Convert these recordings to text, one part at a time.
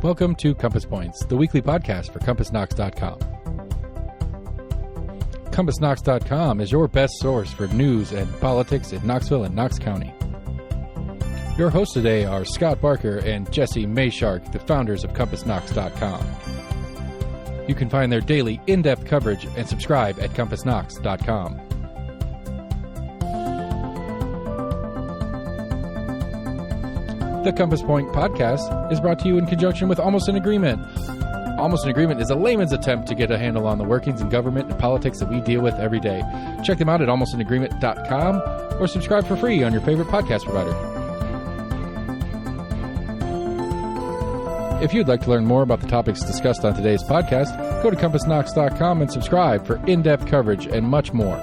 Welcome to Compass Points, the weekly podcast for CompassKnox.com. CompassKnox.com is your best source for news and politics in Knoxville and Knox County. Your hosts today are Scott Barker and Jesse Mayshark, the founders of CompassKnox.com. You can find their daily in-depth coverage and subscribe at CompassKnox.com. The Compass Point podcast is brought to you in conjunction with Almost an Agreement. Almost an Agreement is a layman's attempt to get a handle on the workings in government and politics that we deal with every day. Check them out at almostanagreement.com or subscribe for free on your favorite podcast provider. If you'd like to learn more about the topics discussed on today's podcast, go to CompassKnox.com and subscribe for in-depth coverage and much more.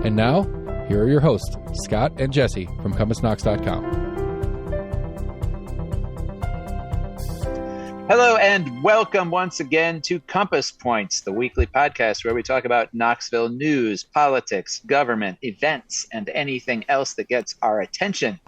And now, here are your hosts, Scott and Jesse from CompassKnox.com. Hello and welcome once again to Compass Points, the weekly podcast where we talk about Knoxville news, politics, government, events, and anything else that gets our attention.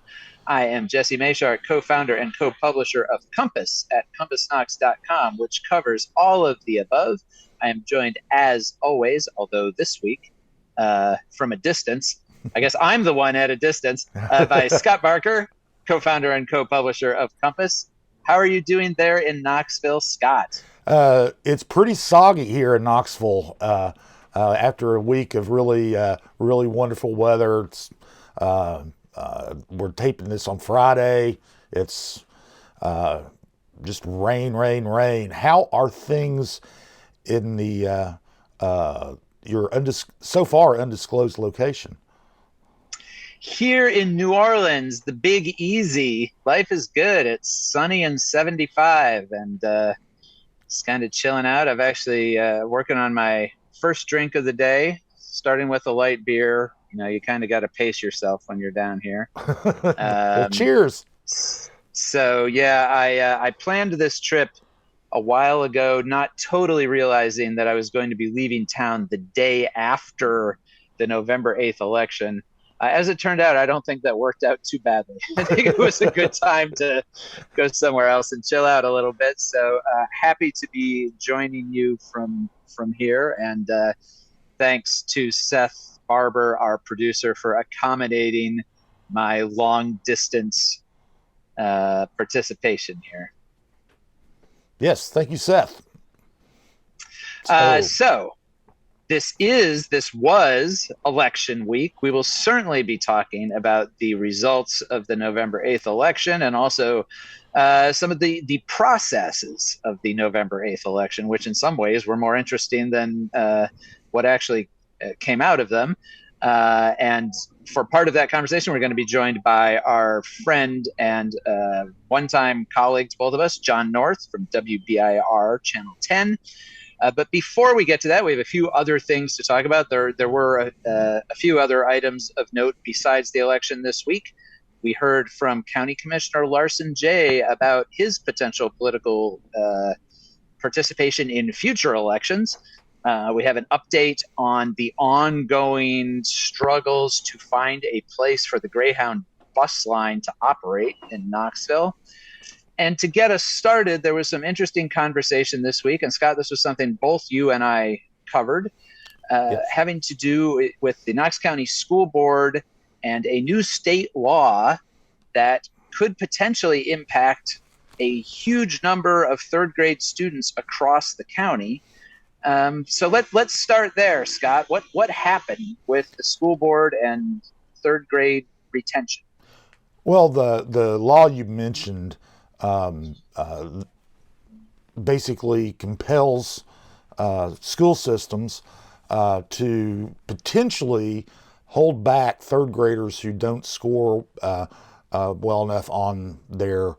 I am Jesse Mayshark, co-founder and co-publisher of Compass at CompassKnox.com, which covers all of the above. I am joined, as always, although this week, from a distance, I guess I'm the one at a distance, by Scott Barker, co-founder and co-publisher of Compass. How are you doing there in Knoxville, Scott? It's pretty soggy here in Knoxville after a week of really wonderful weather. It's, we're taping this on Friday. It's just rain. How are things in the your so far undisclosed location? Here in New Orleans, the Big Easy, life is good. It's sunny and 75, and just kind of chilling out. I've actually working on my first drink of the day, starting with a light beer. You know, you kind of got to pace yourself when you're down here. Well, cheers. So, yeah, I planned this trip a while ago, not totally realizing that I was going to be leaving town the day after the November 8th election. As it turned out, I don't think that worked out too badly. I think it was a good time to go somewhere else and chill out a little bit. So happy to be joining you from here. And thanks to Seth Barber, our producer, for accommodating my long distance participation here. Yes, thank you, Seth. So this was election week. We will certainly be talking about the results of the November 8th election and also some of the processes of the November 8th election, which in some ways were more interesting than what actually came out of them. And for part of that conversation, we're going to be joined by our friend and one-time colleagues, both of us, John North from WBIR Channel 10. But before we get to that, we have a few other things to talk about. There were a few other items of note besides the election this week. We heard from County Commissioner Larsen Jay about his potential political participation in future elections. We have an update on the ongoing struggles to find a place for the Greyhound bus line to operate in Knoxville. And to get us started, there was some interesting conversation this week. And Scott, this was something both you and I covered, having to do with the Knox County School Board and a new state law that could potentially impact a huge number of third grade students across the county. So let's start there, Scott. What happened with the school board and third grade retention? Well, the law you mentioned basically compels school systems to potentially hold back third graders who don't score well enough on their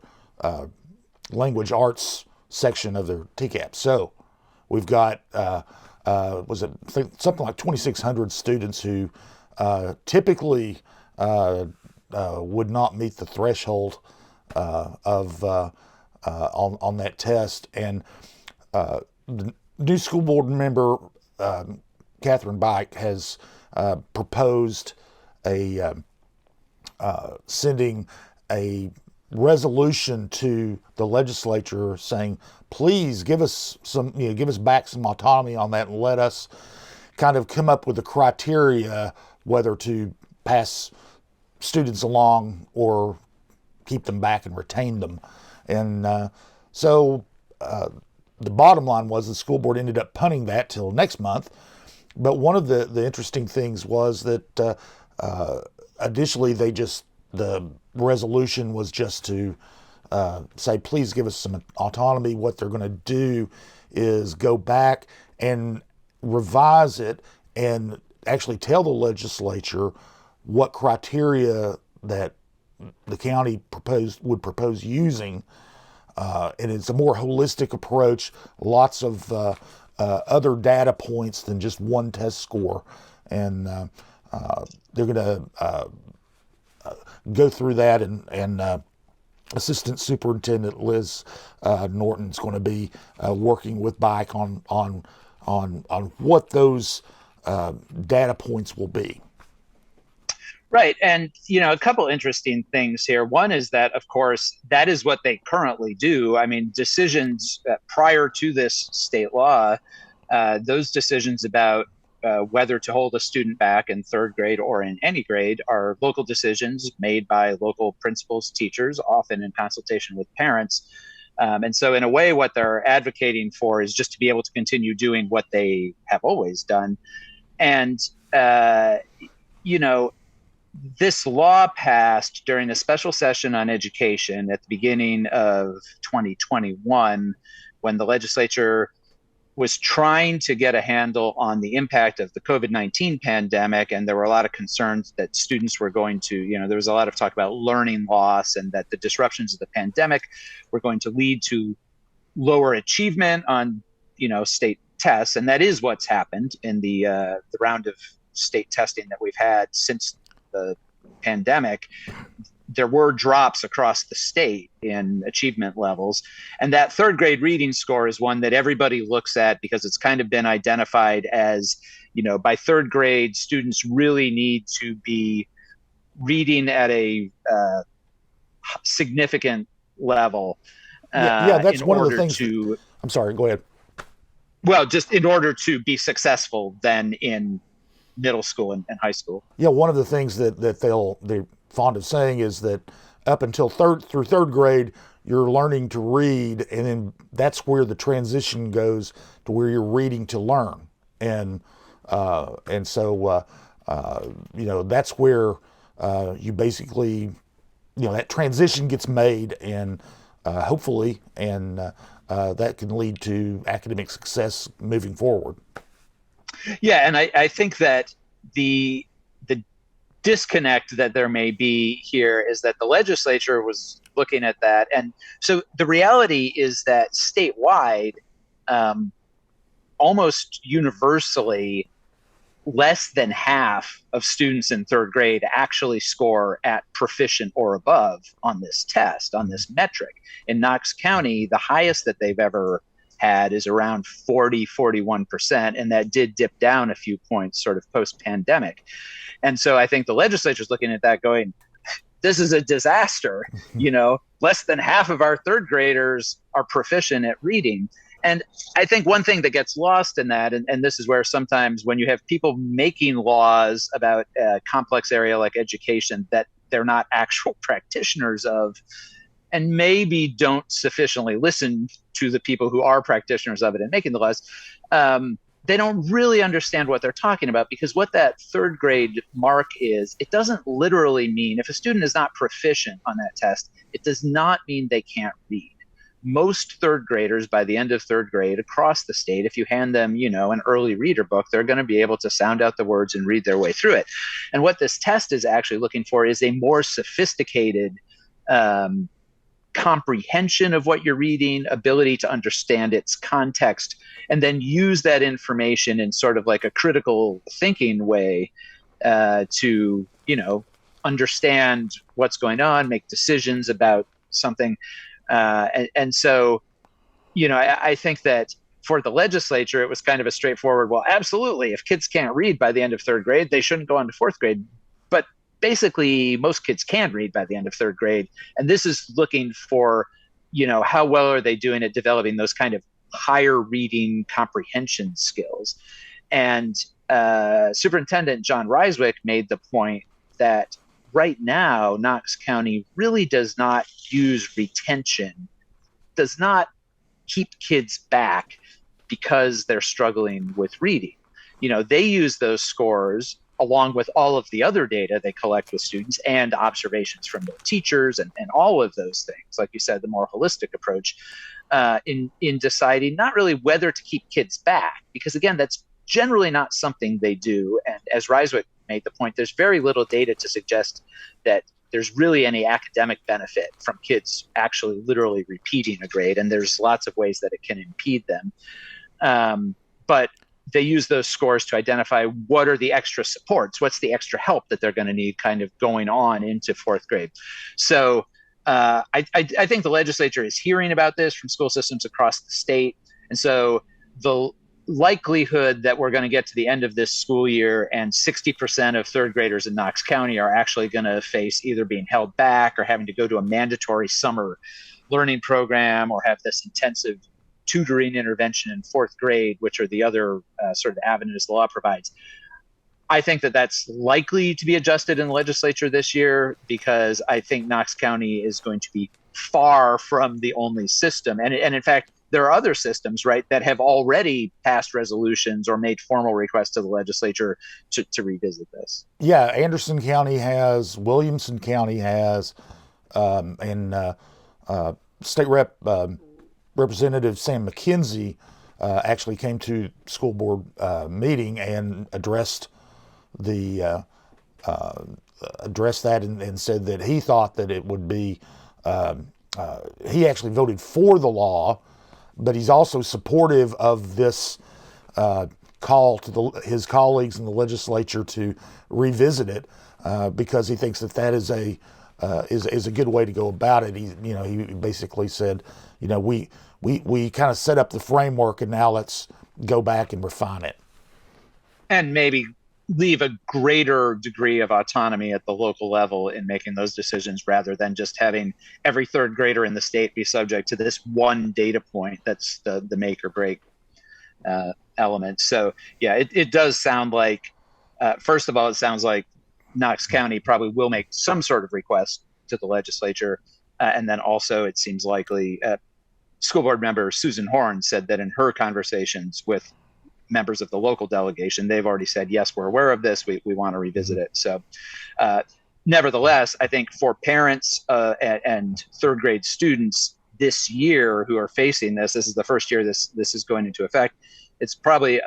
language arts section of their TCAP. So we've got something like 2,600 students who typically would not meet the threshold on that test. And the new school board member, Catherine Bike, has proposed sending a resolution to the legislature saying, please give us back some autonomy on that, and let us kind of come up with the criteria whether to pass students along or keep them back and retain them. And so the bottom line was the school board ended up punting that till next month. But one of the interesting things was that additionally the resolution was just to say, please give us some autonomy. What they're going to do is go back and revise it and actually tell the legislature what criteria that the county would propose using. And it's a more holistic approach, lots of other data points than just one test score. And they're going to go through that, and Assistant Superintendent Liz Norton is going to be working with Bike on what those data points will be. Right. And, a couple interesting things here. One is that, of course, that is what they currently do. I mean, decisions prior to this state law, those decisions about whether to hold a student back in third grade or in any grade are local decisions made by local principals, teachers, often in consultation with parents. And so in a way, what they're advocating for is just to be able to continue doing what they have always done. And, this law passed during a special session on education at the beginning of 2021, when the legislature was trying to get a handle on the impact of the COVID-19 pandemic. And there were a lot of concerns that students were going to, there was a lot of talk about learning loss, and that the disruptions of the pandemic were going to lead to lower achievement on, state tests. And that is what's happened in the round of state testing that we've had since the pandemic. There were drops across the state in achievement levels. And that third grade reading score is one that everybody looks at because it's kind of been identified as, by third grade, students really need to be reading at a significant level. That's one of the things. I'm sorry, go ahead. Well, just in order to be successful then in middle school and high school. Yeah, one of the things that they're fond of saying is that up until third grade, you're learning to read, and then that's where the transition goes to where you're reading to learn, and so that's where you basically that transition gets made, and hopefully, and that can lead to academic success moving forward. Yeah, and I think that the disconnect that there may be here is that the legislature was looking at that. And so the reality is that statewide, almost universally, less than half of students in third grade actually score at proficient or above on this test, on this metric. In Knox County, the highest that they've ever had is around 41%, and that did dip down a few points sort of post-pandemic. And so I think the legislature is looking at that going, this is a disaster. Less than half of our third graders are proficient at reading. And I think one thing that gets lost in that, and this is where sometimes when you have people making laws about a complex area like education that they're not actual practitioners of, and maybe don't sufficiently listen to the people who are practitioners of it and making the laws, they don't really understand what they're talking about, because what that third grade mark is, it doesn't literally mean, if a student is not proficient on that test, it does not mean they can't read. Most third graders, by the end of third grade across the state, if you hand them, an early reader book, they're going to be able to sound out the words and read their way through it. And what this test is actually looking for is a more sophisticated comprehension of what you're reading, ability to understand its context, and then use that information in sort of like a critical thinking way to, understand what's going on, make decisions about something. And so, I think that for the legislature, it was kind of a straightforward, well, absolutely, if kids can't read by the end of third grade, they shouldn't go on to fourth grade. But basically, most kids can read by the end of third grade. And this is looking for, how well are they doing at developing those kind of higher reading comprehension skills. And Superintendent John Ryswick made the point that right now, Knox County really does not use retention, does not keep kids back because they're struggling with reading. They use those scores along with all of the other data they collect with students and observations from their teachers and all of those things. Like you said, the more holistic approach in deciding not really whether to keep kids back, because again, that's generally not something they do. And as Ryswick made the point, there's very little data to suggest that there's really any academic benefit from kids actually literally repeating a grade. And there's lots of ways that it can impede them. But they use those scores to identify what are the extra supports, what's the extra help that they're going to need kind of going on into fourth grade. So I think the legislature is hearing about this from school systems across the state. And so the likelihood that we're going to get to the end of this school year and 60% of third graders in Knox County are actually going to face either being held back or having to go to a mandatory summer learning program or have this intensive tutoring intervention in fourth grade, which are the other sort of avenues the law provides. I think that that's likely to be adjusted in the legislature this year, because I think Knox County is going to be far from the only system. And in fact, there are other systems, right, that have already passed resolutions or made formal requests to the legislature to revisit this. Yeah, Anderson County has, Williamson County has, and State Rep Representative Sam McKenzie actually came to school board meeting and addressed that and said that he thought that it would be. He actually voted for the law, but he's also supportive of this call to his colleagues in the legislature to revisit it because he thinks that is a good way to go about it. He basically said, we kind of set up the framework and now let's go back and refine it. And maybe leave a greater degree of autonomy at the local level in making those decisions rather than just having every third grader in the state be subject to this one data point that's the make or break element. So, yeah, it does sound like, first of all, it sounds like Knox County probably will make some sort of request to the legislature. And then also it seems likely school board member Susan Horn said that in her conversations with members of the local delegation, they've already said, yes, we're aware of this. We want to revisit it. So nevertheless, I think for parents and third grade students this year who are facing this is the first year this is going into effect. It's probably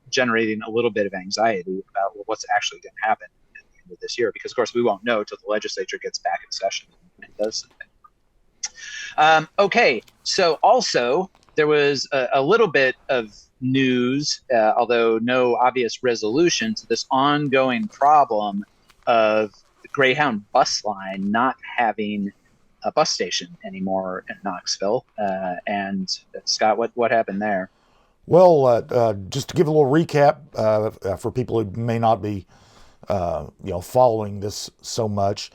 generating a little bit of anxiety about what's actually going to happen at the end of this year, because of course we won't know till the legislature gets back in session and does something. Okay, so also there was a little bit of news, although no obvious resolution, to this ongoing problem of the Greyhound bus line not having a bus station anymore in Knoxville. And Scott, what happened there? Well, just to give a little recap for people who may not be, following this so much.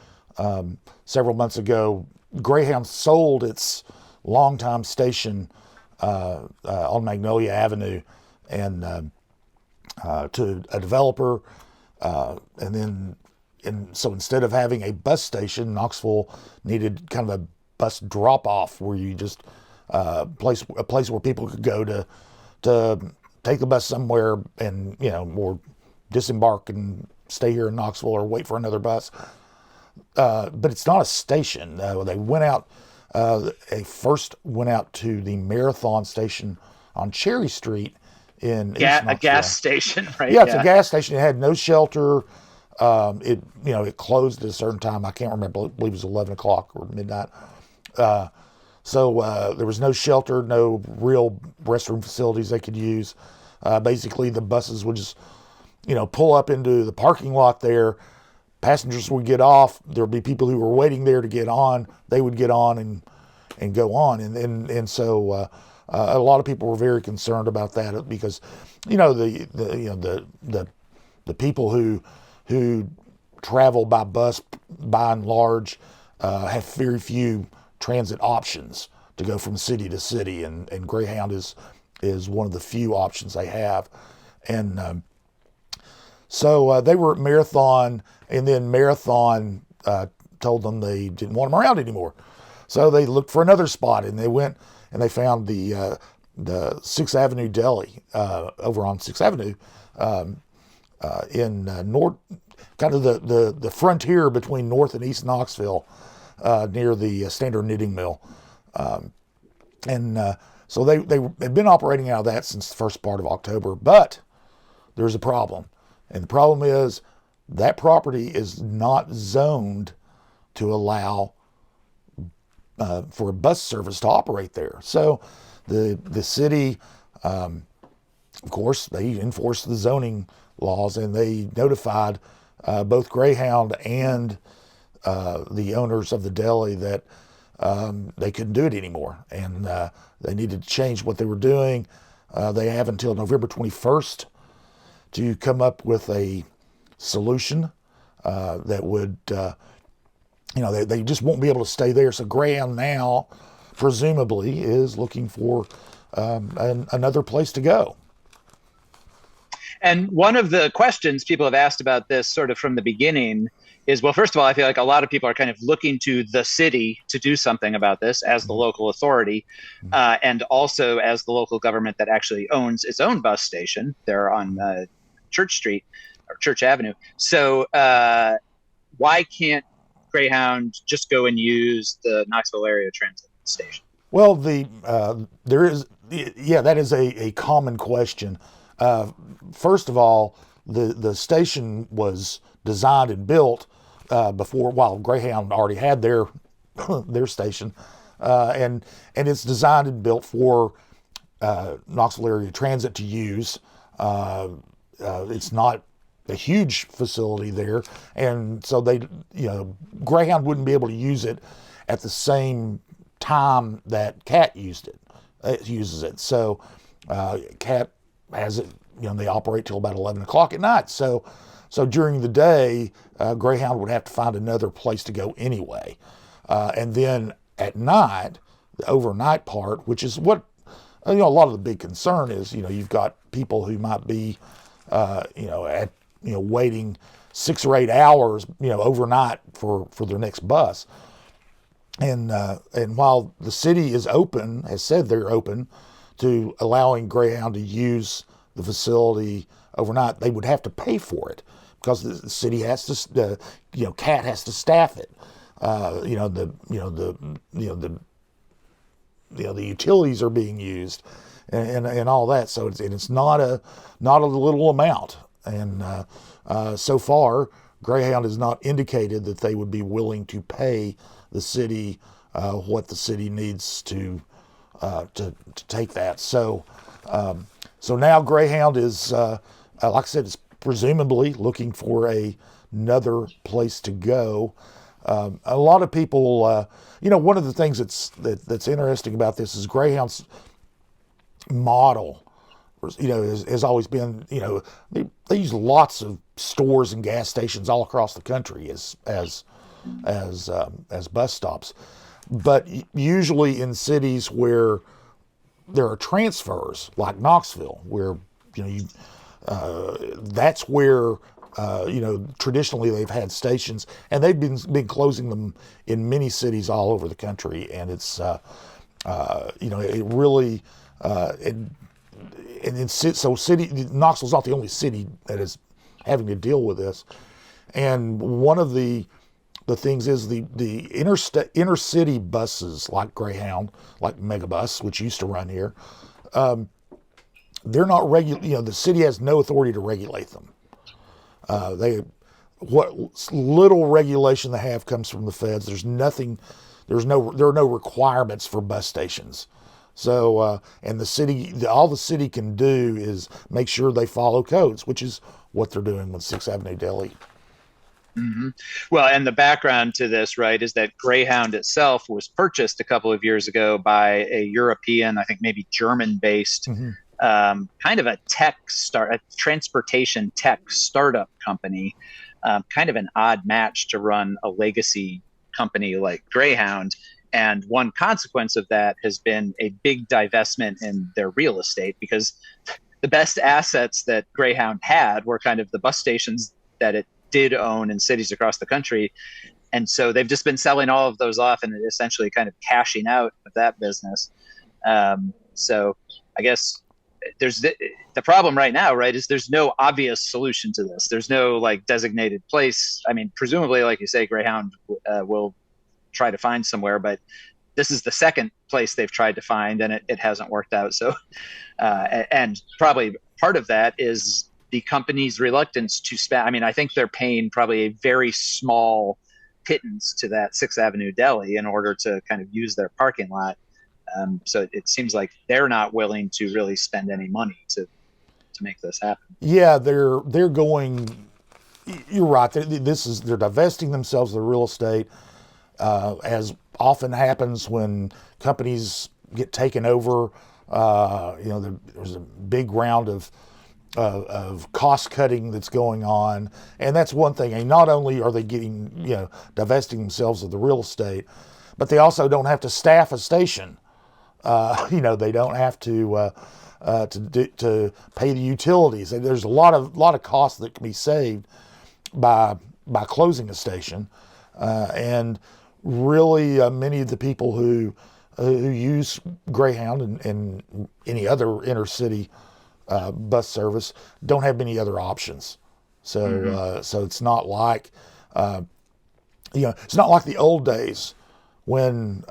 Several months ago, Greyhound sold its longtime station on Magnolia Avenue and to a developer, and so instead of having a bus station, Knoxville needed kind of a bus drop-off where you just a place where people could go to take the bus somewhere and or disembark and stay here in Knoxville or wait for another bus. But it's not a station. They went out. They first went out to the Marathon station on Cherry Street in East Knoxville. A gas station, right? Yeah, it's a gas station. It had no shelter. It closed at a certain time. I can't remember. I believe it was 11 o'clock or midnight. So there was no shelter, no real restroom facilities they could use. Basically, the buses would just, pull up into the parking lot there, passengers would get off. There'd be people who were waiting there to get on. They would get on and go on. And so a lot of people were very concerned about that because, the people who travel by bus, by and large, have very few transit options to go from city to city, and Greyhound is one of the few options they have. And so they were at Marathon, and then Marathon told them they didn't want them around anymore. So they looked for another spot, and they went and they found the 6th Avenue Deli over on 6th Avenue in North, kind of the frontier between North and East Knoxville, near the Standard Knitting Mill. So they had been operating out of that since the first part of October, but there's a problem. And the problem is that property is not zoned to allow for a bus service to operate there. So the city, of course, they enforced the zoning laws, and they notified both Greyhound and the owners of the deli that they couldn't do it anymore, and they needed to change what they were doing. They have until November 21st to come up with a solution that would, they just won't be able to stay there. So Greyhound now, presumably, is looking for another place to go. And one of the questions people have asked about this sort of from the beginning is, well, first of all, I feel like a lot of people are kind of looking to the city to do something about this as the local authority, and also as the local government that actually owns its own bus station there on Church Street or Church Avenue. So why can't Greyhound just go and use the Knoxville area transit station? Well, that is a common question. First of all, the station was designed and built while Greyhound already had their station, and it's designed and built for Knoxville area transit to use. It's not a huge facility there, and so Greyhound wouldn't be able to use it at the same time that CAT uses it. So CAT has it, they operate till about 11 o'clock at night. So during the day, Greyhound would have to find another place to go anyway. And then at night, the overnight part, which is what, a lot of the big concern is, you've got people who might be, waiting 6 or 8 hours, overnight for their next bus. And while the city has said they're open to allowing Greyhound to use the facility overnight, they would have to pay for it because the city has to, CAT has to staff it. The utilities are being used, and all that. So it's not a little amount. And so far, Greyhound has not indicated that they would be willing to pay the city what the city needs to take that. So now Greyhound is, like I said, is presumably looking for another place to go. A lot of people, one of the things that's interesting about this is Greyhound's model, has always been, they use lots of stores and gas stations all across the country as bus stops, but usually in cities where there are transfers, like Knoxville, where that's where traditionally they've had stations, and they've been closing them in many cities all over the country, and it's it really Knoxville's not the only city that is having to deal with this, and one of the things is the inner city buses like Greyhound, like Megabus, which used to run here, they're not the city has no authority to regulate them. What little regulation they have comes from the feds. There are no requirements for bus stations. So, and all the city can do is make sure they follow codes, which is what they're doing with 6th Avenue Deli. Well, and the background to this, right, is that Greyhound itself was purchased a couple of years ago by a European, I think maybe German-based, kind of a transportation tech startup company, kind of an odd match to run a legacy company like Greyhound. And one consequence of that has been a big divestment in their real estate, because the best assets that Greyhound had were kind of the bus stations that it did own in cities across the country. And so they've just been selling all of those off and essentially kind of cashing out of that business. So I guess there's the problem right now, right, is there's no obvious solution to this. There's no like designated place. I mean, presumably, like you say, Greyhound will try to find somewhere, but this is the second place they've tried to find, and it hasn't worked out. So, and probably part of that is the company's reluctance to spend. I mean, I think they're paying probably a very small pittance to that 6th Avenue Deli in order to kind of use their parking lot. So it seems like they're not willing to really spend any money to make this happen. Yeah, they're going. You're right. They're divesting themselves of the real estate, as often happens when companies get taken over. There's a big round of cost cutting that's going on, and that's one thing. And not only are they divesting themselves of the real estate, but they also don't have to staff a station. They don't have to pay the utilities. There's a lot of costs that can be saved by closing a station, and really many of the people who use Greyhound and any other inner-city bus service don't have many other options. So so it's not like it's not like the old days when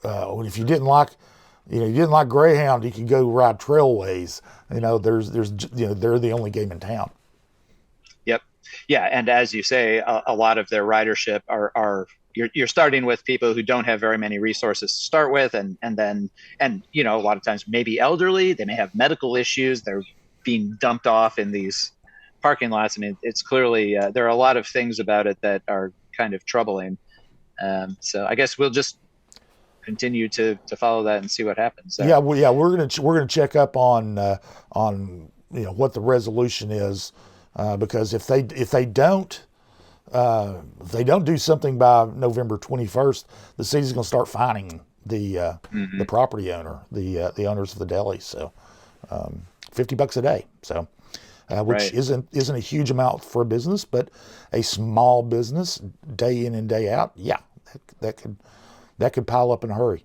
if you didn't like Greyhound, you could go ride Trailways. They're the only game in town. Yep. Yeah, and as you say, a lot of their ridership are you're starting with people who don't have very many resources to start with, and a lot of times maybe elderly. They may have medical issues. They're being dumped off in these parking lots. I mean, it's clearly there are a lot of things about it that are kind of troubling. So I guess we'll just continue to follow that and see what happens. So. We're gonna check up on what the resolution is, because if they don't do something by November 21st, the city's gonna start fining the property owner, the owners of the deli. So $50 a day. So. Which isn't a huge amount for a business, but a small business day in and day out, that could pile up in a hurry.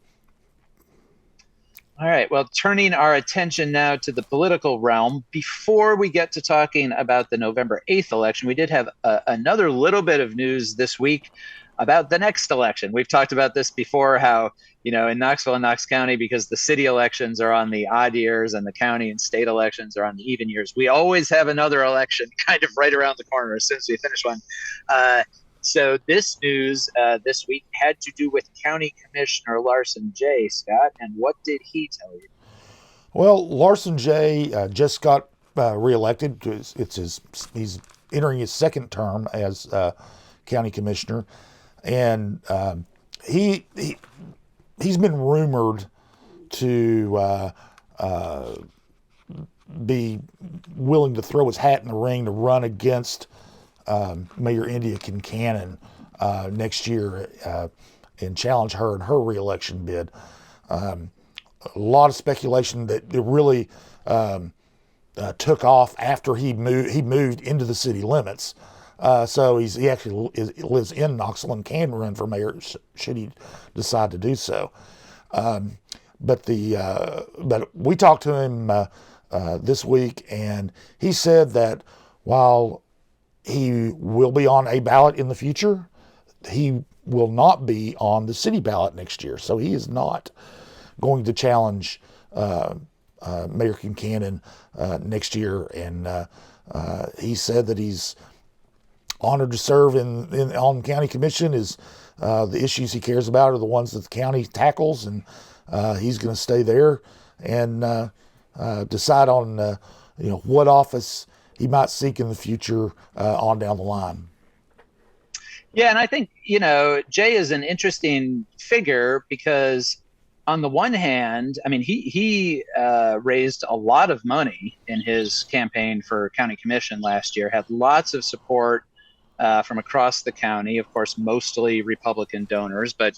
All right. Well, turning our attention now to the political realm, before we get to talking about the November 8th election, we did have another little bit of news this week about the next election. We've talked about this before, how, in Knoxville and Knox County, because the city elections are on the odd years and the county and state elections are on the even years, we always have another election kind of right around the corner as soon as we finish one. So this news this week had to do with County Commissioner Larsen Jay, Scott, and what did he tell you? Well, Larsen Jay just got reelected. He's entering his second term as county commissioner, and he's been rumored to be willing to throw his hat in the ring to run against Mayor India Kincannon next year and challenge her in her reelection bid. A lot of speculation that it really took off after he moved into the city limits. So he actually lives in Knoxville and can run for mayor should he decide to do so. But we talked to him this week, and he said that while he will be on a ballot in the future, he will not be on the city ballot next year. So he is not going to challenge Mayor Kincannon next year. And he said that he's honored to serve on county commission. The issues he cares about are the ones that the county tackles, and he's going to stay there and decide on what office he might seek in the future on down the line. Yeah, and I think, Jay is an interesting figure because on the one hand, I mean, he raised a lot of money in his campaign for county commission last year, had lots of support from across the county, of course, mostly Republican donors, but,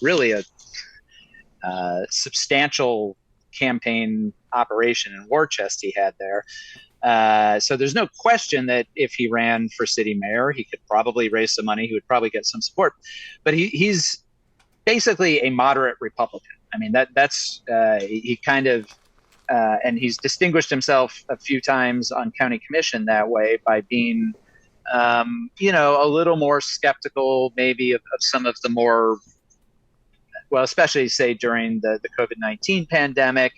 really a substantial campaign operation and war chest he had there. So there's no question that if he ran for city mayor, he could probably raise some money. He would probably get some support. But he's basically a moderate Republican. I mean, that's he kind of, and he's distinguished himself a few times on county commission that way by being, a little more skeptical maybe of some of the more, well, especially say during the COVID-19 pandemic.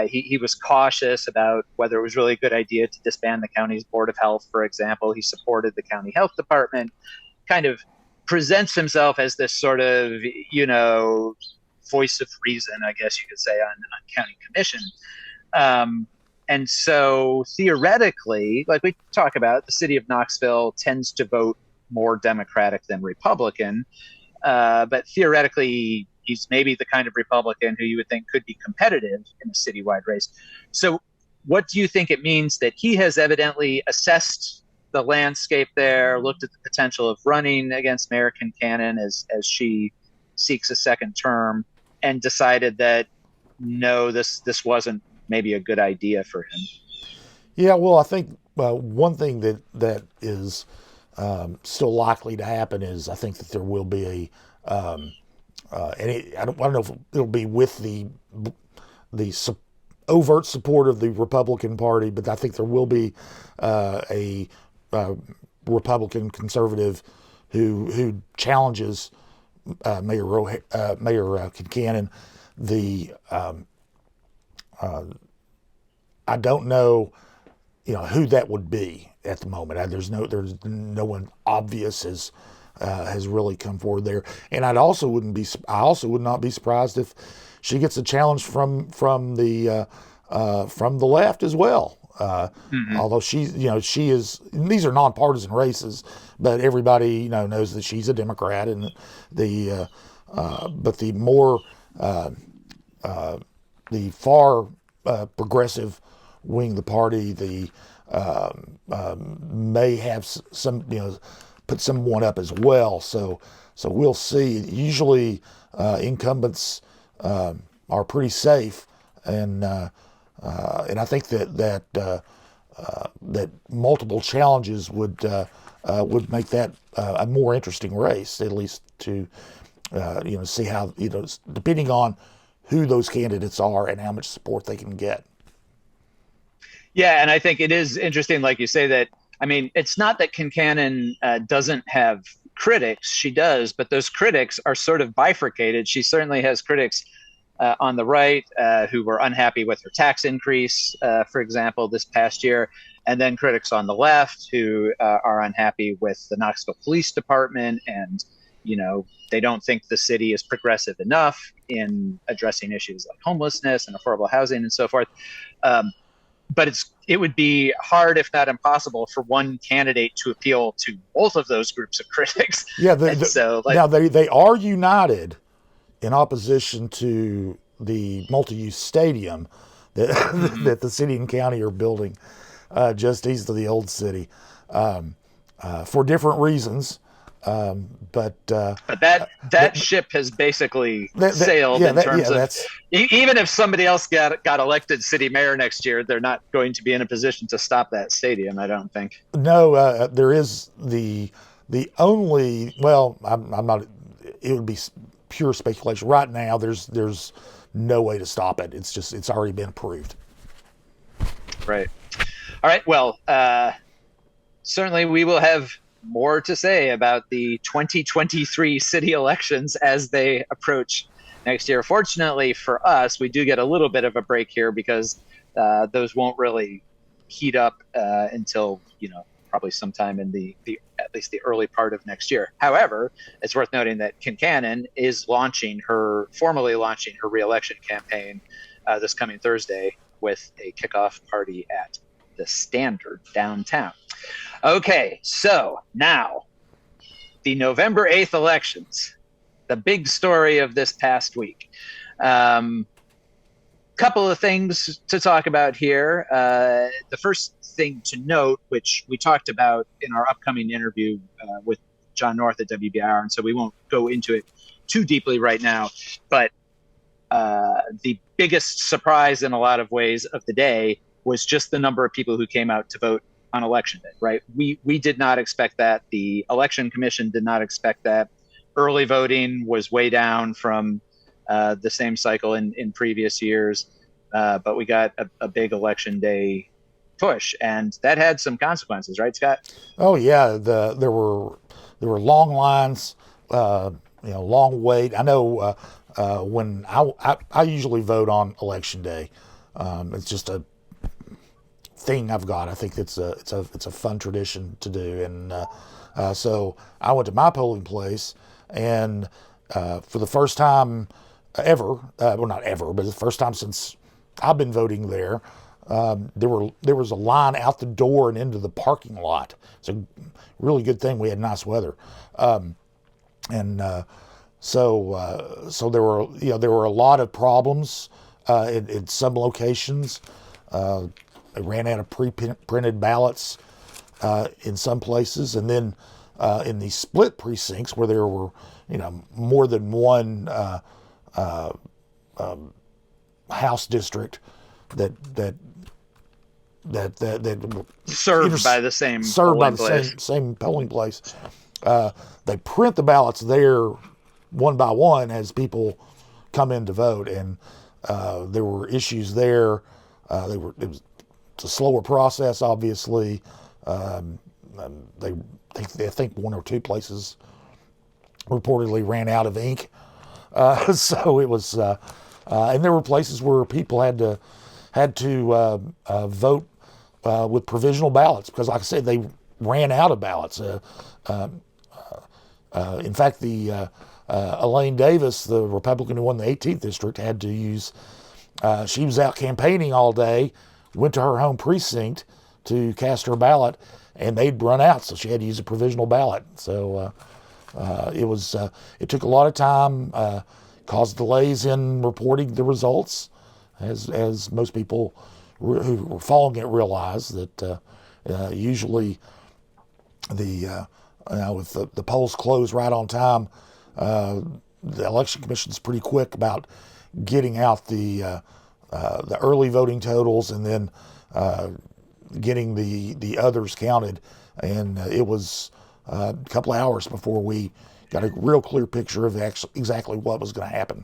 He was cautious about whether it was really a good idea to disband the county's Board of Health, for example. He supported the county health department, kind of presents himself as this sort of, voice of reason, I guess you could say, on county commission. And so theoretically, like we talk about, the city of Knoxville tends to vote more Democratic than Republican. But theoretically, he's maybe the kind of Republican who you would think could be competitive in a citywide race. So what do you think it means that he has evidently assessed the landscape there, looked at the potential of running against Mayor Kincannon as she seeks a second term, and decided that, no, this wasn't maybe a good idea for him? Yeah, well, I think one thing that is still likely to happen is I think that there will be I don't know if it'll be with the overt support of the Republican Party, but I think there will be a Republican conservative who challenges Mayor Kincannon. I don't know, who that would be at the moment. There's no one obvious has really come forward there, and I also would not be surprised if she gets a challenge from the left as well. Although she is, these are nonpartisan races, but everybody knows that she's a Democrat, and but the more the far progressive wing of the party, may have some put someone up as well. So we'll see. Usually incumbents are pretty safe, and I think that multiple challenges would make that a more interesting race, at least to see how, depending on who those candidates are and how much support they can get. Yeah, and I think it is interesting, like you say, that, I mean, it's not that Kincannon doesn't have critics. She does, but those critics are sort of bifurcated. She certainly has critics on the right who were unhappy with her tax increase, for example, this past year, and then critics on the left who are unhappy with the Knoxville Police Department, and they don't think the city is progressive enough in addressing issues like homelessness and affordable housing and so forth. But it would be hard, if not impossible, for one candidate to appeal to both of those groups of critics. Yeah, now they are united in opposition to the multi-use stadium that the city and county are building just east of the old city for different reasons. But that ship has basically sailed in terms of even if somebody else got elected city mayor next year, they're not going to be in a position to stop that stadium, I don't think. No, there is the only, well, I'm not, it would be pure speculation. Right now, there's no way to stop it. It's already been approved. Right. All right. Well, certainly we will have more to say about the 2023 city elections as they approach next year. Fortunately for us, we do get a little bit of a break here because those won't really heat up until, probably sometime in the at least the early part of next year. However, it's worth noting that Kincannon is formally launching her re-election campaign this coming Thursday with a kickoff party at the Standard downtown. Okay, so now the November 8th elections, the big story of this past week. Couple of things to talk about here. The first thing to note, which we talked about in our upcoming interview with John North at WBIR, and so we won't go into it too deeply right now, but the biggest surprise in a lot of ways of the day was just the number of people who came out to vote on election day, right? We did not expect that. The Election Commission did not expect that. Early voting was way down from the same cycle in previous years, but we got a big election day push, and that had some consequences, right, Scott? Oh yeah, there were long lines, long wait. I know when I usually vote on election day. It's just a thing I've got. I think it's a fun tradition to do, and so I went to my polling place, and for the first time ever, well, not ever, but the first time since I've been voting there, there was a line out the door and into the parking lot. It's a really good thing we had nice weather, so there were a lot of problems in some locations. They ran out of pre-printed ballots in some places, and then in the split precincts where there were more than one house district that served by the same polling place. They print the ballots there one by one as people come in to vote, and there were issues there. It's a slower process, obviously. I think one or two places reportedly ran out of ink, so it was. And there were places where people had to vote with provisional ballots because, like I said, they ran out of ballots. In fact, the Elaine Davis, the Republican who won the 18th district, had to use. She was out campaigning all day, went to her home precinct to cast her ballot, and they'd run out, so she had to use a provisional ballot. So it took a lot of time. Caused delays in reporting the results, as most people who were following it realize that usually with the polls close right on time, the Election Commission is pretty quick about getting out the early voting totals and then getting the others counted. And it was a couple of hours before we got a real clear picture of exactly what was going to happen.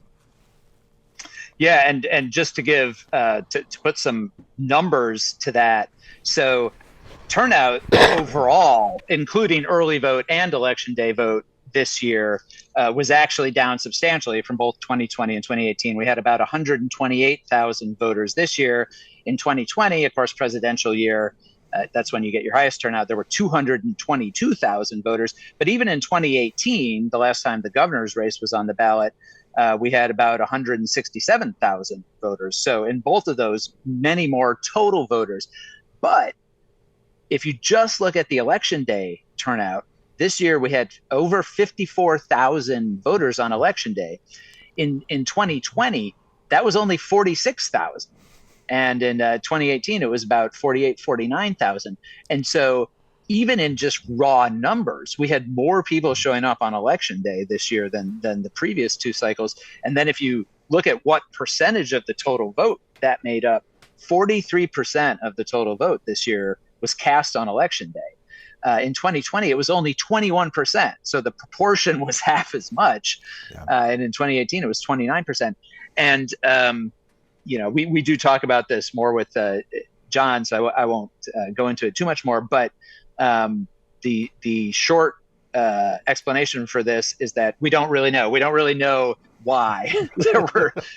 Yeah, and just to give to put some numbers to that, so turnout overall, including early vote and election day vote this year, was actually down substantially from both 2020 and 2018. We had about 128,000 voters this year. In 2020, of course, presidential year, that's when you get your highest turnout. There were 222,000 voters. But even in 2018, the last time the governor's race was on the ballot, we had about 167,000 voters. So in both of those, many more total voters. But if you just look at the election day turnout, this year we had over 54,000 voters on election day. In 2020, that was only 46,000. And in 2018, it was about 49,000. And so even in just raw numbers, we had more people showing up on election day this year than the previous two cycles. And then if you look at what percentage of the total vote that made up, 43% of the total vote this year was cast on election day. In 2020, it was only 21%. So the proportion was half as much. Yeah. And in 2018, it was 29%. And, we do talk about this more with John, so I won't go into it too much more. But the short explanation for this is that we don't really know. We don't really know why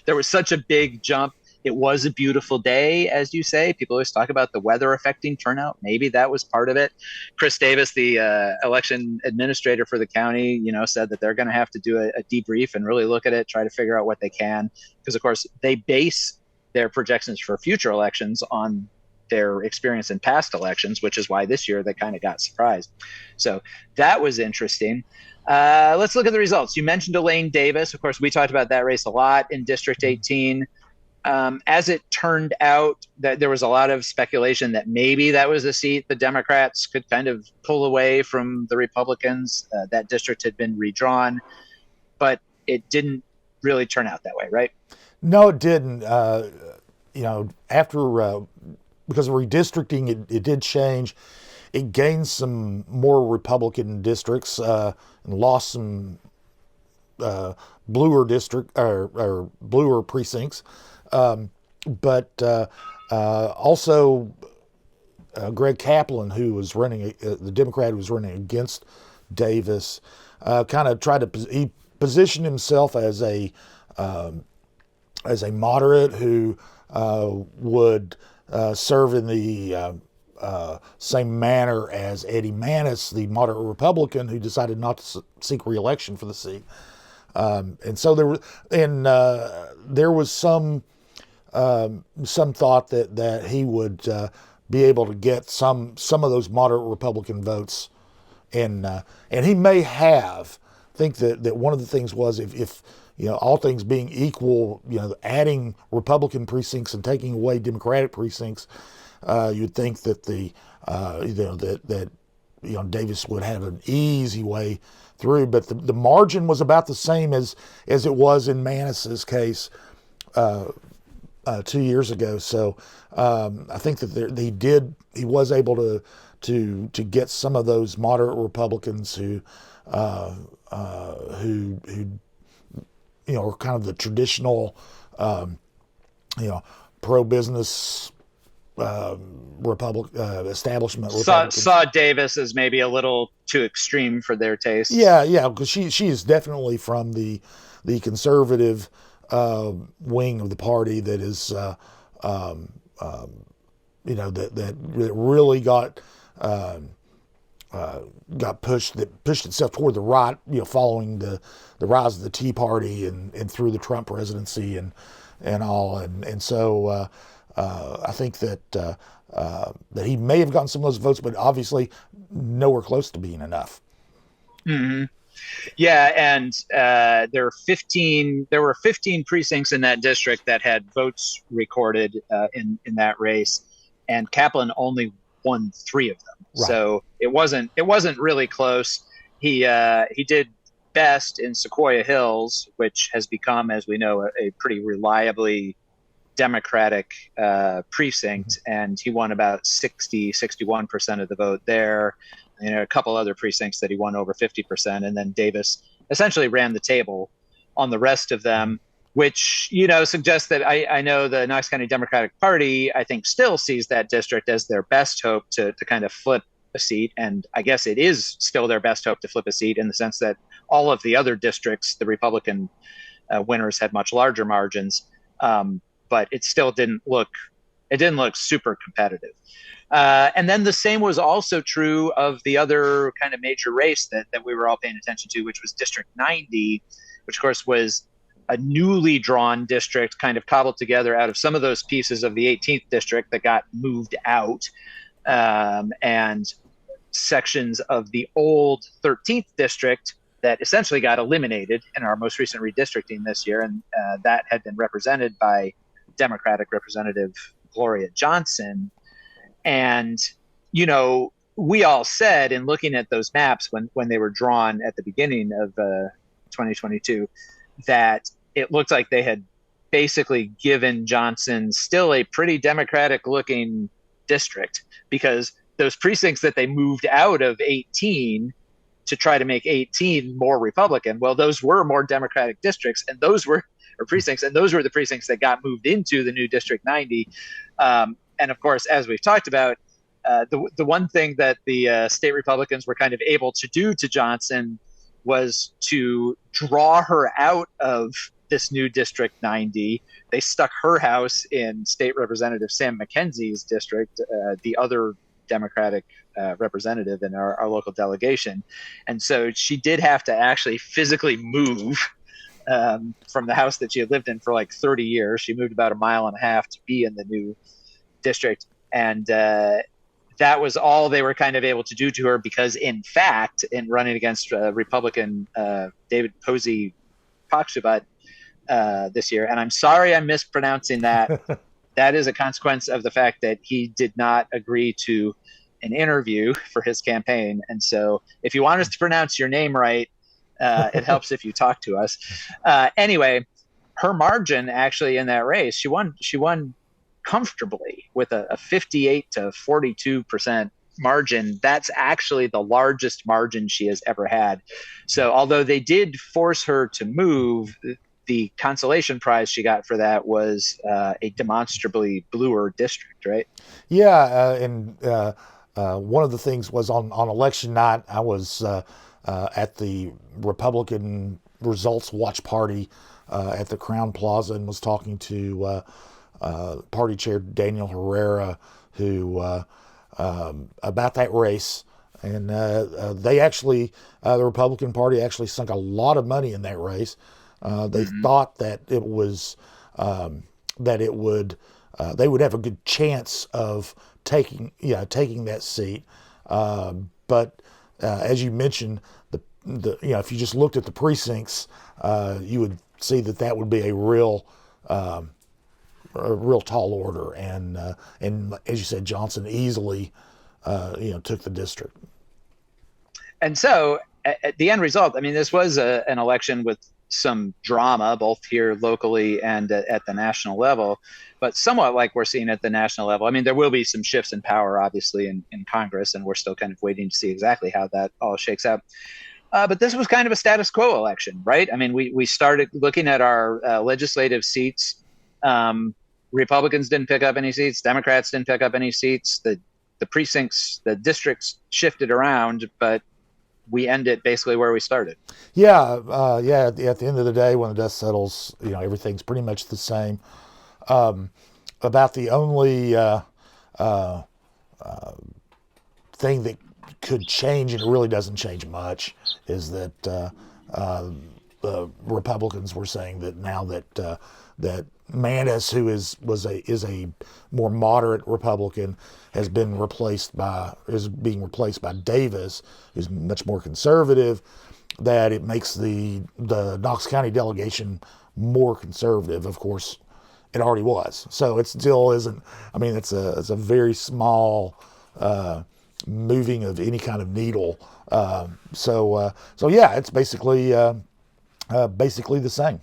there was such a big jump. It was a beautiful day, as you say. People always talk about the weather affecting turnout. Maybe that was part of it. Chris Davis, the election administrator for the county, said that they're going to have to do a debrief and really look at it, try to figure out what they can. Because, of course, they base their projections for future elections on their experience in past elections, which is why this year they kind of got surprised. So that was interesting. Let's look at the results. You mentioned Elaine Davis. Of course, we talked about that race a lot in District 18. As it turned out, that there was a lot of speculation that maybe that was a seat the Democrats could kind of pull away from the Republicans. That district had been redrawn, but it didn't really turn out that way, right? No, it didn't. After because of redistricting, it did change. It gained some more Republican districts and lost some bluer district or bluer precincts. But also Greg Kaplan, who was running, the Democrat who was running against Davis, kind of tried to he positioned himself as a moderate who would serve in the same manner as Eddie Manis, the moderate Republican who decided not to seek re-election for the seat. And so there was some thought that he would be able to get some of those moderate Republican votes, and he may have. I think that one of the things was if all things being equal, adding Republican precincts and taking away Democratic precincts, you'd think that Davis would have an easy way through, but the margin was about the same as it was in Manis's case 2 years ago. So I think that he was able to get some of those moderate Republicans who are kind of the traditional pro-business establishment Republicans. Saw Davis as maybe a little too extreme for their taste. Yeah, because she is definitely from the conservative wing of the party that is that really got pushed itself toward the right, following the rise of the Tea Party and through the Trump presidency and all, and so I think that he may have gotten some of those votes, but obviously nowhere close to being enough. Mm-hmm. Yeah, and there were 15 precincts in that district that had votes recorded in that race, and Kaplan only won 3 of them. Right. So it wasn't really close. He did best in Sequoia Hills, which has become, as we know, a pretty reliably Democratic precinct, and he won about 61% of the vote there. And a couple other precincts that he won over 50%, and then Davis essentially ran the table on the rest of them, which suggests that I know the Knox County Democratic Party, I think, still sees that district as their best hope to kind of flip a seat, and I guess it is still their best hope to flip a seat in the sense that all of the other districts, the Republican winners had much larger margins, but it still didn't look super competitive. And then the same was also true of the other kind of major race that we were all paying attention to, which was District 90, which of course was a newly drawn district kind of cobbled together out of some of those pieces of the 18th district that got moved out, and sections of the old 13th district that essentially got eliminated in our most recent redistricting this year. And that had been represented by Democratic Representative Gloria Johnson. And, we all said in looking at those maps when they were drawn at the beginning of 2022, that it looked like they had basically given Johnson still a pretty Democratic looking district, because those precincts that they moved out of 18 to try to make 18 more Republican, well, those were more Democratic districts, and those were precincts, and those were the precincts that got moved into the new District 90. And of course, as we've talked about, the one thing that the state Republicans were kind of able to do to Johnson was to draw her out of this new District 90. They stuck her house in State Representative Sam McKenzie's district, the other Democratic representative in our local delegation. And so she did have to actually physically move from the house that she had lived in for like 30 years. She moved about 1.5 miles to be in the new district. And that was all they were kind of able to do to her, because in fact, in running against Republican David Posey Pakshabat this year, and I'm sorry I'm mispronouncing that, that is a consequence of the fact that he did not agree to an interview for his campaign. And so if you want us to pronounce your name right, it helps if you talk to us. Anyway, her margin actually in that race, she won comfortably with a 58 to 42% margin. That's actually the largest margin she has ever had. So although they did force her to move, the consolation prize she got for that was a demonstrably bluer district, right? Yeah, and one of the things was on election night, I was at the Republican results watch party at the Crown Plaza and was talking to party chair Daniel Herrera, who about that race. And they actually, the Republican Party actually sunk a lot of money in that race. They thought that it was they would have a good chance of taking that seat. But as you mentioned, the if you just looked at the precincts, you would see that would be a real tall order, and as you said, Johnson easily took the district. And so at the end result, I mean, this was an election with some drama, both here locally and at the national level, but somewhat like we're seeing at the national level. I mean, there will be some shifts in power, obviously, in Congress, and we're still kind of waiting to see exactly how that all shakes out. But this was kind of a status quo election, right? I mean, we started looking at our legislative seats. Republicans didn't pick up any seats. Democrats didn't pick up any seats. The precincts, the districts shifted around, but we ended basically where we started. Yeah. At the end of the day, when the dust settles, everything's pretty much the same. About the only thing that could change, and it really doesn't change much, is that the Republicans were saying that now that Manis, who is a more moderate Republican, is being replaced by Davis, who's much more conservative, that it makes the Knox County delegation more conservative. Of course, it already was, so it still isn't. I mean, it's a very small moving of any kind of needle. So yeah, it's basically the same.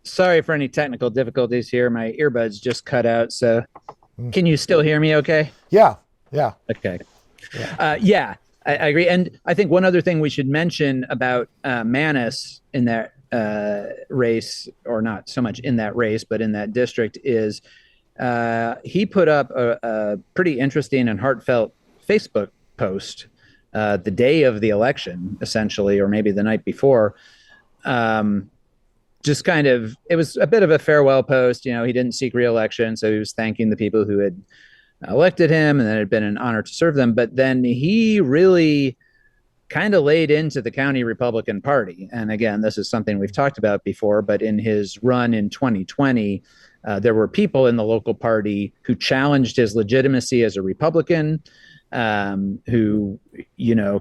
Sorry for any technical difficulties here. My earbuds just cut out. So can you still hear me okay? Yeah. Okay. Yeah, I agree. And I think one other thing we should mention about Manis in that race, or not so much in that race, but in that district, is he put up a pretty interesting and heartfelt Facebook post the day of the election, essentially, or maybe the night before. Just kind of, it was a bit of a farewell post. He didn't seek re-election, so he was thanking the people who had elected him, and that it had been an honor to serve them. But then he really kind of laid into the county Republican Party. And again, this is something we've talked about before, but in his run in 2020, there were people in the local party who challenged his legitimacy as a Republican, who,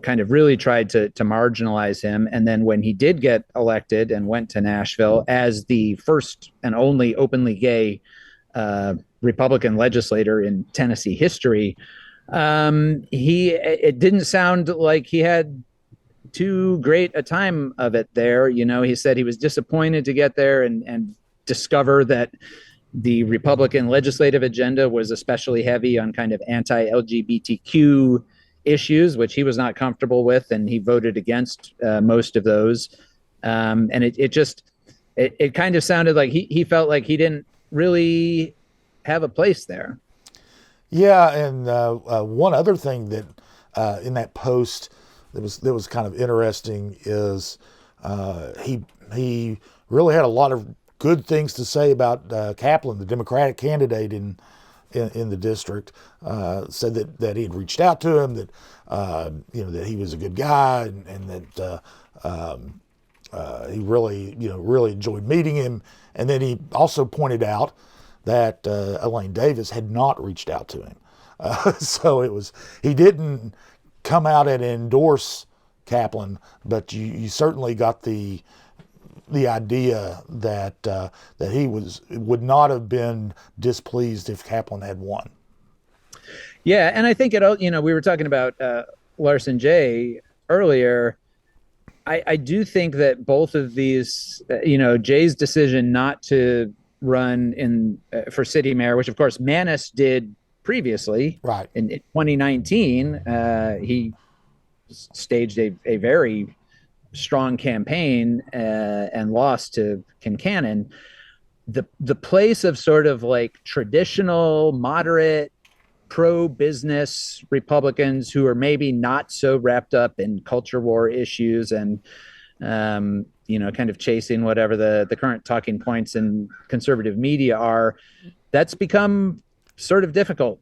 kind of really tried to marginalize him. And then when he did get elected and went to Nashville as the first and only openly gay Republican legislator in Tennessee history, it didn't sound like he had too great a time of it there. He said he was disappointed to get there and discover that the Republican legislative agenda was especially heavy on kind of anti-LGBTQ issues, which he was not comfortable with, and he voted against most of those. And it kind of sounded like he felt like he didn't really have a place there. Yeah, and one other thing that in that post that was kind of interesting is he really had a lot of good things to say about Kaplan, the Democratic candidate in the district. Said that he had reached out to him, that that he was a good guy, and that he really enjoyed meeting him. And then he also pointed out that Elaine Davis had not reached out to him. So he didn't come out and endorse Kaplan, but you certainly got the idea that he would not have been displeased if Kaplan had won. Yeah, and I think we were talking about Larsen Jay earlier. I do think that both of these, Jay's decision not to run for city mayor, which of course Manis did previously, right? In 2019, he staged a very strong campaign and lost to Kincannon. The place of sort of like traditional, moderate, pro-business Republicans who are maybe not so wrapped up in culture war issues and kind of chasing whatever the current talking points in conservative media are, that's become sort of difficult.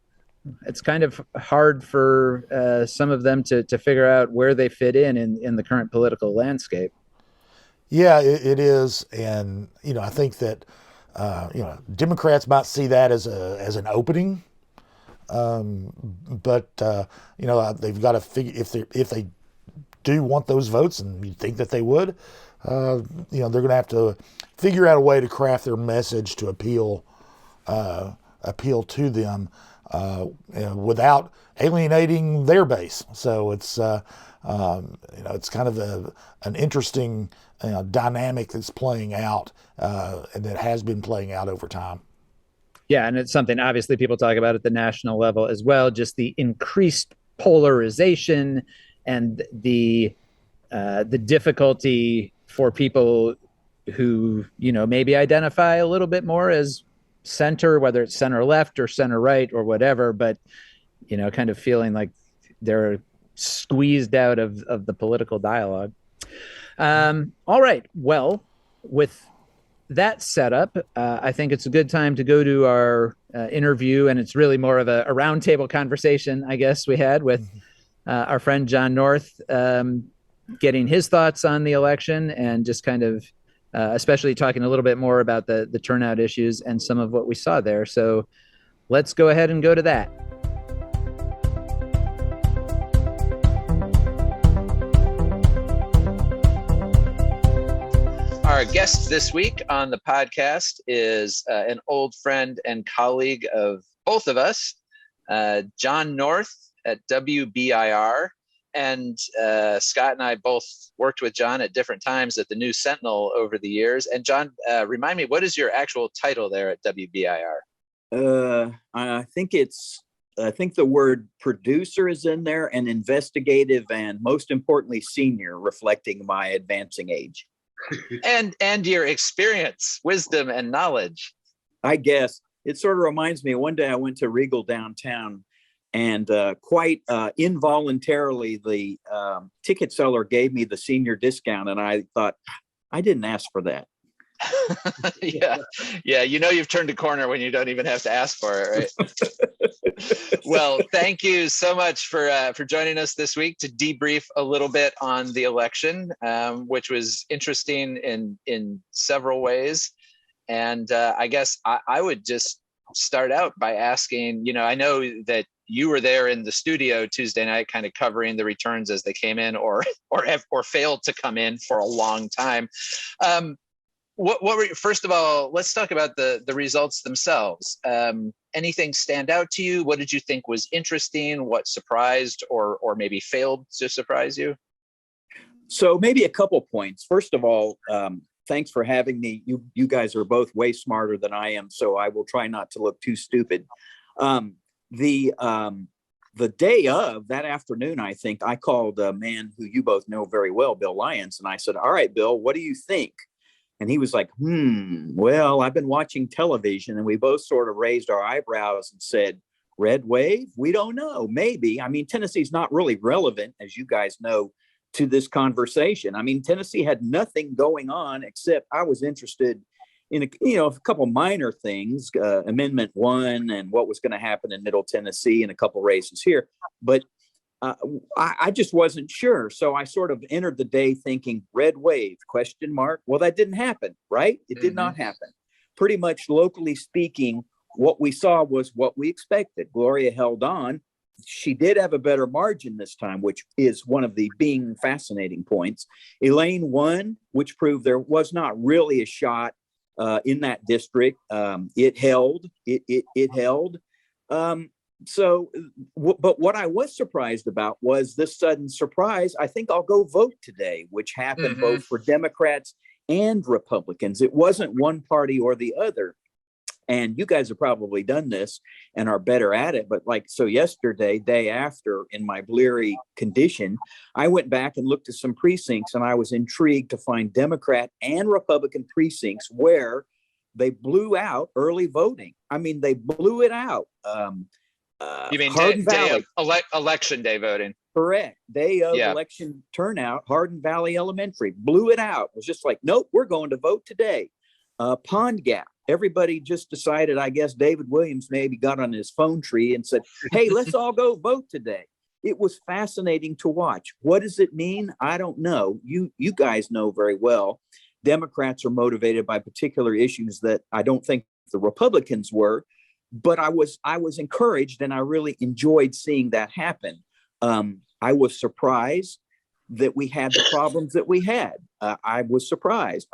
It's kind of hard for some of them to figure out where they fit in the current political landscape. Yeah, it is. And, I think that, Democrats might see that as an opening. But they've got to figure if they do want those votes, and you think that they would, they're going to have to figure out a way to craft their message to appeal to them without alienating their base. So it's it's kind of an interesting dynamic that's playing out and that has been playing out over time. Yeah, and it's something obviously people talk about at the national level as well, just the increased polarization and the difficulty for people who, maybe identify a little bit more as center, whether it's center left or center right or whatever, but, kind of feeling like they're squeezed out of the political dialogue. All right. Well, with that setup, I think it's a good time to go to our interview, and it's really more of a roundtable conversation, I guess, we had with our friend John North, getting his thoughts on the election and just kind of especially talking a little bit more about the turnout issues and some of what we saw there. So let's go ahead and go to that. Our guest this week on the podcast is an old friend and colleague of both of us, John North at WBIR. And Scott and I both worked with John at different times at the News Sentinel over the years. And John, remind me, what is your actual title there at WBIR? I think the word producer is in there, and investigative, and most importantly, senior, reflecting my advancing age. and your experience, wisdom, and knowledge. I guess it sort of reminds me, one day I went to Regal downtown, and quite involuntarily, the ticket seller gave me the senior discount, and I thought, I didn't ask for that. Yeah. You've turned a corner when you don't even have to ask for it, right? Well, thank you so much for joining us this week to debrief a little bit on the election, which was interesting in several ways. And I guess I would just start out by asking, I know that you were there in the studio Tuesday night, kind of covering the returns as they came in or failed to come in for a long time. What were first of all, let's talk about the results themselves. Anything stand out to you? What did you think was interesting? What surprised or maybe failed to surprise you? So maybe a couple points. First of all, thanks for having me. You guys are both way smarter than I am, so I will try not to look too stupid. The day of that afternoon, I think I called a man who you both know very well, Bill Lyons, and I said, "All right, Bill, what do you think?" And he was like, well, I've been watching television. And we both sort of raised our eyebrows and said, red wave? We don't know. Maybe. I mean, Tennessee's not really relevant, as you guys know, to this conversation. I mean, Tennessee had nothing going on except I was interested in a couple minor things, Amendment 1 and what was going to happen in Middle Tennessee and a couple races here. But I just wasn't sure. So I sort of entered the day thinking red wave, ? Well, that didn't happen, right? It did not happen. Pretty much locally speaking, what we saw was what we expected. Gloria held on. She did have a better margin this time, which is one of the being fascinating points. Elaine won, which proved there was not really a shot in that district. It held. It held. But what I was surprised about was this sudden surprise. I think I'll go vote today, which happened both for Democrats and Republicans. It wasn't one party or the other. And you guys have probably done this and are better at it. But so yesterday, day after, in my bleary condition, I went back and looked at some precincts, and I was intrigued to find Democrat and Republican precincts where they blew out early voting. I mean, they blew it out. You mean election day voting? Correct. Day of election turnout, Hardin Valley Elementary blew it out. It was just like, nope, we're going to vote today. Pond Gap. Everybody just decided, I guess David Williams maybe got on his phone tree and said, hey, let's all go vote today. It was fascinating to watch. What does it mean? I don't know. You guys know very well. Democrats are motivated by particular issues that I don't think the Republicans were, but I was encouraged, and I really enjoyed seeing that happen. I was surprised that we had the problems that we had. I was surprised.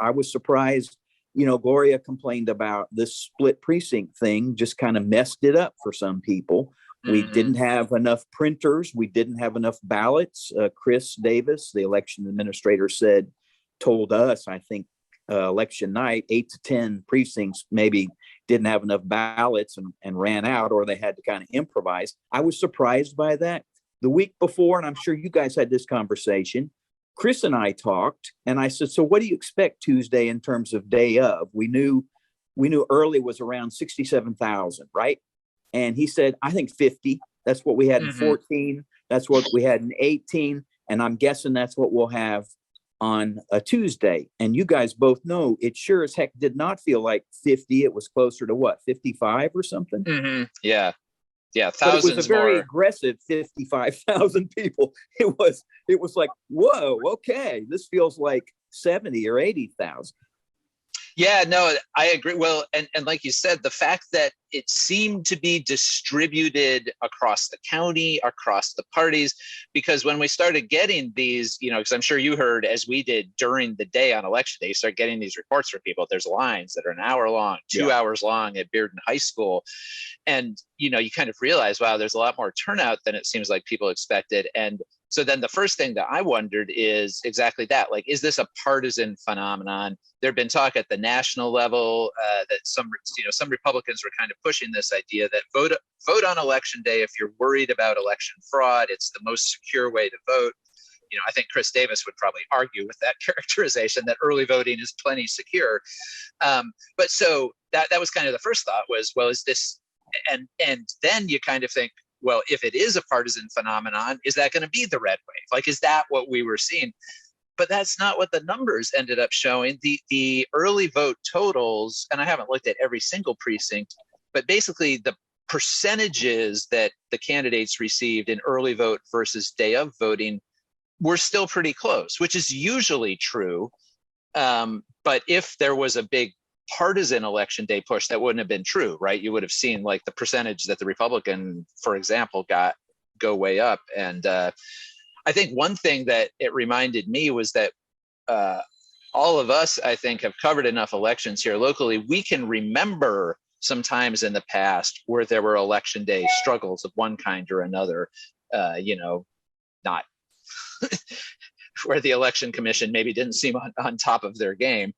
Gloria complained about this split precinct thing, just kind of messed it up for some people. We didn't have enough printers. We didn't have enough ballots. Chris Davis, the election administrator, told us, I think, election night, 8 to 10 precincts maybe didn't have enough ballots and ran out, or they had to kind of improvise. I was surprised by that. The week before, and I'm sure you guys had this conversation, Chris and I talked, and I said, so what do you expect Tuesday in terms of day of? We knew early was around 67,000, right? And he said, I think 50. That's what we had in 14. That's what we had in 18. And I'm guessing that's what we'll have on a Tuesday. And you guys both know it sure as heck did not feel like 50. It was closer to what, 55 or something? Yeah. Yeah, thousands. But it was a very more aggressive 55,000 people. It was like, whoa, okay, this feels like 70 or 80,000. Yeah, no, I agree. Well, and like you said, the fact that it seemed to be distributed across the county, across the parties, because when we started getting these, because I'm sure you heard, as we did during the day on election day, you start getting these reports from people. There's lines that are an hour long, 2 hours long at Bearden High School. And, you kind of realize, wow, there's a lot more turnout than it seems like people expected. And so then the first thing that I wondered is exactly that. Like, is this a partisan phenomenon? There'd been talk at the national level that some Republicans were kind of pushing this idea that vote on election day if you're worried about election fraud. It's the most secure way to vote. I think Chris Davis would probably argue with that characterization that early voting is plenty secure. But so that was kind of the first thought was, well, is this, and then you kind of think, well, if it is a partisan phenomenon, is that going to be the red wave? Like, is that what we were seeing? But that's not what the numbers ended up showing. The early vote totals, and I haven't looked at every single precinct, but basically the percentages that the candidates received in early vote versus day of voting were still pretty close, which is usually true. But if there was a big partisan election day push, that wouldn't have been true, right? You would have seen like the percentage that the Republican, for example, go way up. And I think one thing that it reminded me was that all of us, I think, have covered enough elections here locally. We can remember some times in the past where there were election day struggles of one kind or another, not where the election commission maybe didn't seem on top of their game.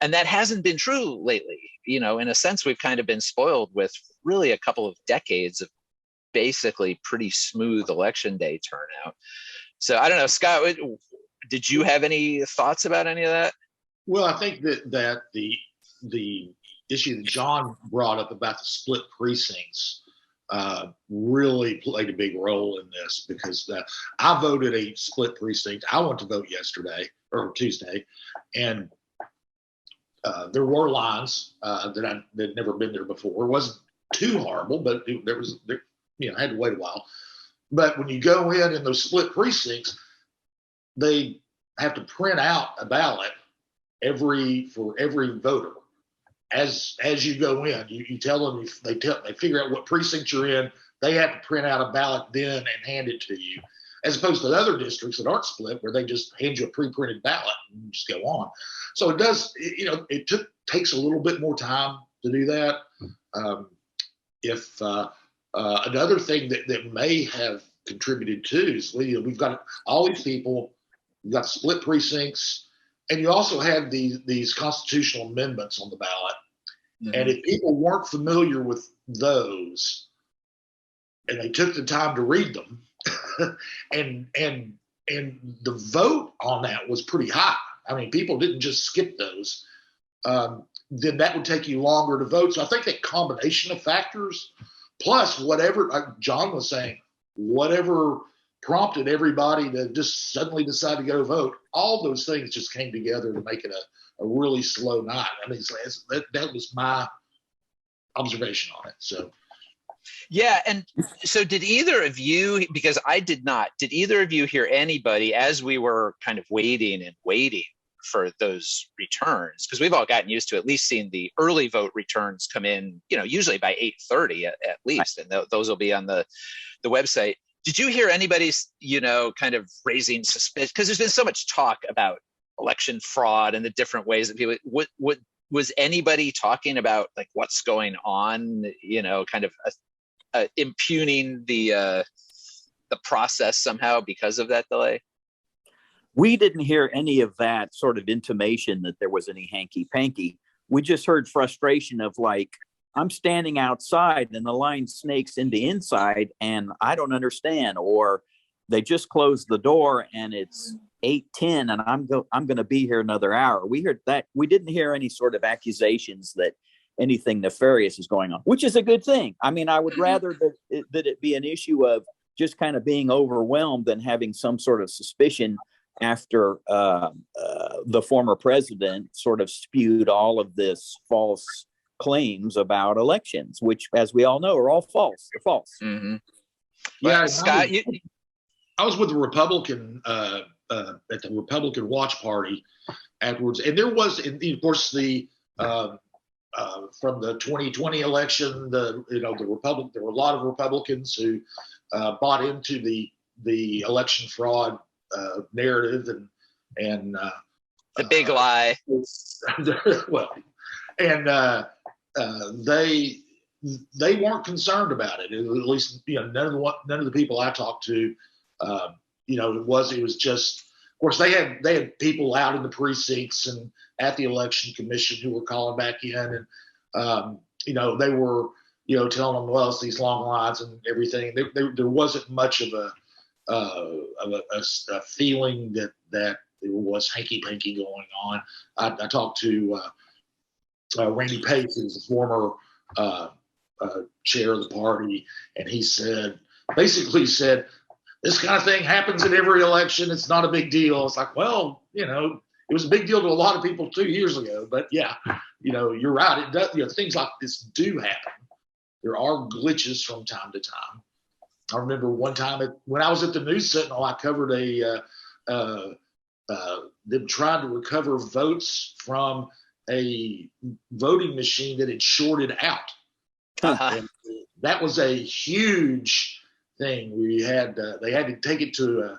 And that hasn't been true lately. In a sense, we've kind of been spoiled with really a couple of decades of basically pretty smooth election day turnout. So I don't know, Scott, did you have any thoughts about any of that? Well, I think that the issue that John brought up about the split precincts really played a big role in this, because I voted a split precinct. I went to vote Tuesday, and there were lines that I'd never been there before. It wasn't too horrible, but I had to wait a while. But when you go in those split precincts, they have to print out a ballot for every voter. as you go in, you tell them, they figure out what precinct you're in. They have to print out a ballot then and hand it to you, as opposed to the other districts that aren't split, where they just hand you a pre-printed ballot and you just go on. So it does, it takes a little bit more time to do that. Another thing that may have contributed to is we've got all these people, we've got split precincts, and you also have these constitutional amendments on the ballot. Mm-hmm. And if people weren't familiar with those, and they took the time to read them, and the vote on that was pretty high. I mean, people didn't just skip those. Then that would take you longer to vote. So I think that combination of factors, plus whatever, like John was saying, whatever prompted everybody to just suddenly decide to go vote, all those things just came together to make it a really slow night. I mean, that was my observation on it. So. Yeah. And so did either of you, because I did not, did either of you hear anybody as we were kind of waiting for those returns? Because we've all gotten used to at least seeing the early vote returns come in, usually by 8:30 at least. And those will be on the website. Did you hear anybody, kind of raising suspicion? Because there's been so much talk about election fraud and the different ways that people, was anybody talking about like what's going on, kind of impugning the process somehow because of that delay? We didn't hear any of that sort of intimation that there was any hanky-panky. We just heard frustration of like, I'm standing outside and the line snakes into inside and I don't understand, or they just closed the door and it's 8:10 and I'm going to be here another hour. We heard that. We didn't hear any sort of accusations that anything nefarious is going on, which is a good thing. I mean, I would rather that it be an issue of just kind of being overwhelmed than having some sort of suspicion after the former president sort of spewed all of this false claims about elections, which, as we all know, are all false. They're false. Mm-hmm. Yeah, well, Scott, I was with the Republican at the Republican watch party afterwards, and there was, of course, the from the 2020 election, the Republican. There were a lot of Republicans who bought into the election fraud narrative and the big lie. Well, and they weren't concerned about it. At least none of the people I talked to. It was just. Of course, they had people out in the precincts and at the election commission who were calling back in, and they were telling them, well, it's these long lines and everything. There wasn't much of a feeling that there was hanky-panky going on. I talked to Randy Pace, who's the former chair of the party, and he basically said, this kind of thing happens in every election. It's not a big deal. It's like, well, it was a big deal to a lot of people 2 years ago. But yeah, you're right. It does. Things like this do happen. There are glitches from time to time. I remember one time when I was at the News Sentinel, I covered them trying to recover votes from a voting machine that had shorted out. And that was a huge thing. We had they had to take it to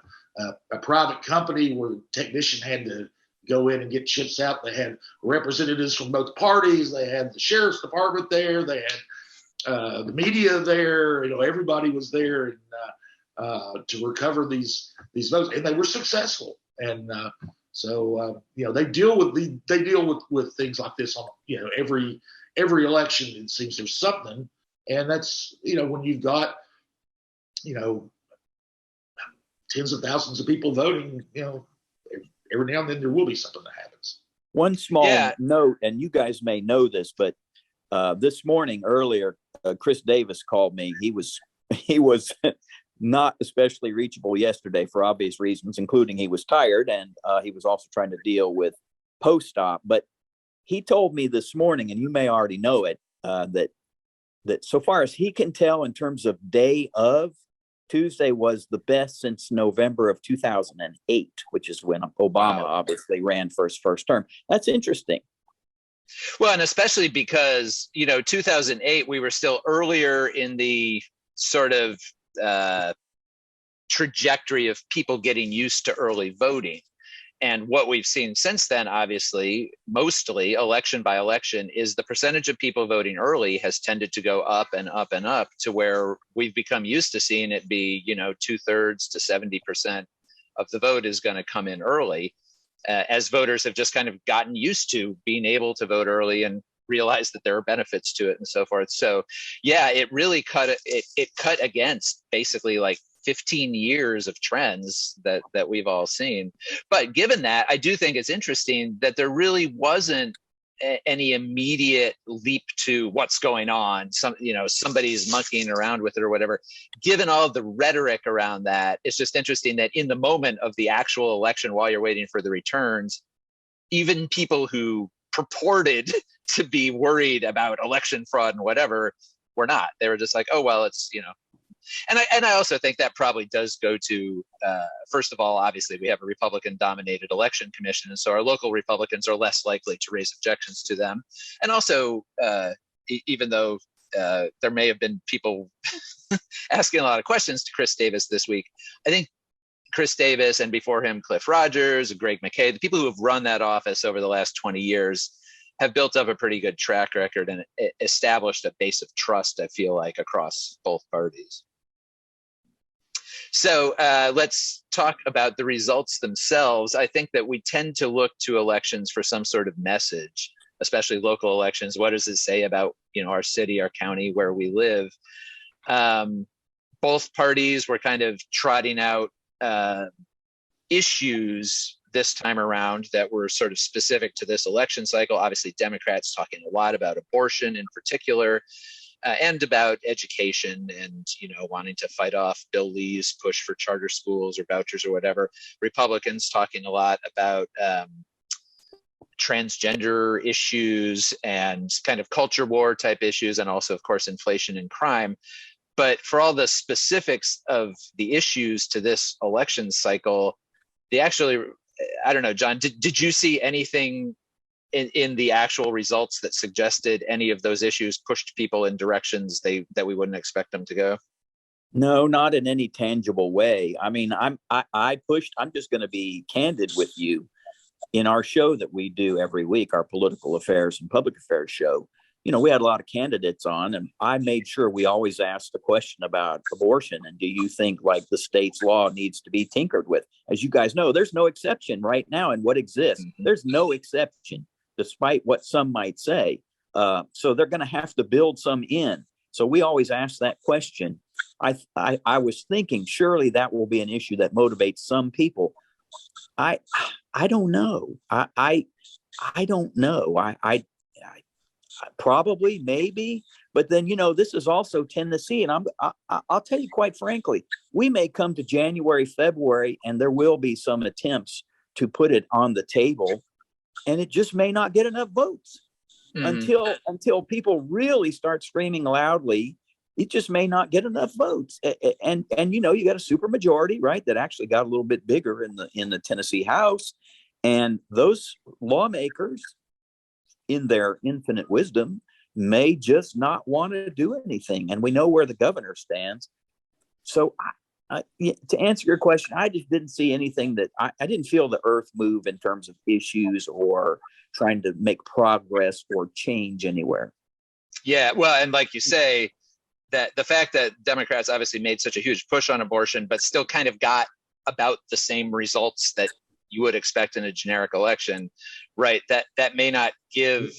a private company where the technician had to go in and get chips out. They had representatives from both parties. They had the sheriff's department there. They had the media there. Everybody was there to recover these votes, and they were successful. And they deal with things like this on every election. It seems there's something, and that's when you've got tens of thousands of people voting, every now and then there will be something that happens. One small note, and you guys may know this, but this morning earlier, Chris Davis called me. He was not especially reachable yesterday for obvious reasons, including he was tired and he was also trying to deal with post-op. But he told me this morning, and you may already know it, that so far as he can tell in terms of day of, Tuesday was the best since November of 2008, which is when Obama obviously ran for his first term. That's interesting. Well, and especially because, 2008, we were still earlier in the sort of trajectory of people getting used to early voting. And what we've seen since then, obviously, mostly election by election, is the percentage of people voting early has tended to go up and up and up to where we've become used to seeing it be, 2/3 to 70% of the vote is going to come in early, as voters have just kind of gotten used to being able to vote early and realize that there are benefits to it and so forth. So, yeah, it really cut against basically like 15 years of trends that we've all seen. But given that, I do think it's interesting that there really wasn't any immediate leap to what's going on. Somebody's monkeying around with it or whatever. Given all the rhetoric around that, it's just interesting that in the moment of the actual election, while you're waiting for the returns, even people who purported to be worried about election fraud and whatever were not. They were just like, oh, well, it's, And I also think that probably does go to, first of all, obviously we have a Republican-dominated election commission, and so our local Republicans are less likely to raise objections to them. And also, even though there may have been people asking a lot of questions to Chris Davis this week, I think Chris Davis and before him Cliff Rogers, Greg McKay, the people who have run that office over the last 20 years have built up a pretty good track record and established a base of trust, I feel like, across both parties. So let's talk about the results themselves. I think that we tend to look to elections for some sort of message, especially local elections. What does it say about, our city, our county, where we live? Both parties were kind of trotting out issues this time around that were sort of specific to this election cycle. Obviously, Democrats talking a lot about abortion in particular, and about education and, wanting to fight off Bill Lee's push for charter schools or vouchers or whatever. Republicans talking a lot about transgender issues and kind of culture war type issues, and also, of course, inflation and crime. But for all the specifics of the issues to this election cycle, I don't know, John, did you see anything in the actual results that suggested any of those issues pushed people in directions that we wouldn't expect them to go? No, not in any tangible way. I mean, I'm just going to be candid with you. In our show that we do every week, our political affairs and public affairs show, we had a lot of candidates on, and I made sure we always asked the question about abortion. And do you think like the state's law needs to be tinkered with? As you guys know, there's no exception right now in what exists. Mm-hmm. There's no exception, despite what some might say. So they're going to have to build some in. So we always ask that question. I was thinking surely that will be an issue that motivates some people. I don't know. I don't know. I probably, maybe, but then, this is also Tennessee. And I'll tell you quite frankly, we may come to January, February, and there will be some attempts to put it on the table, and it just may not get enough votes. Mm-hmm. until people really start screaming loudly. It just may not get enough votes. And you got a super majority, right, that actually got a little bit bigger in the Tennessee House. And those lawmakers, in their infinite wisdom, may just not want to do anything. And we know where the governor stands. So to answer your question, I just didn't see anything that I didn't feel the earth move in terms of issues or trying to make progress or change anywhere. Yeah, well, and like you say, that the fact that Democrats obviously made such a huge push on abortion, but still kind of got about the same results that you would expect in a generic election, right? That may not give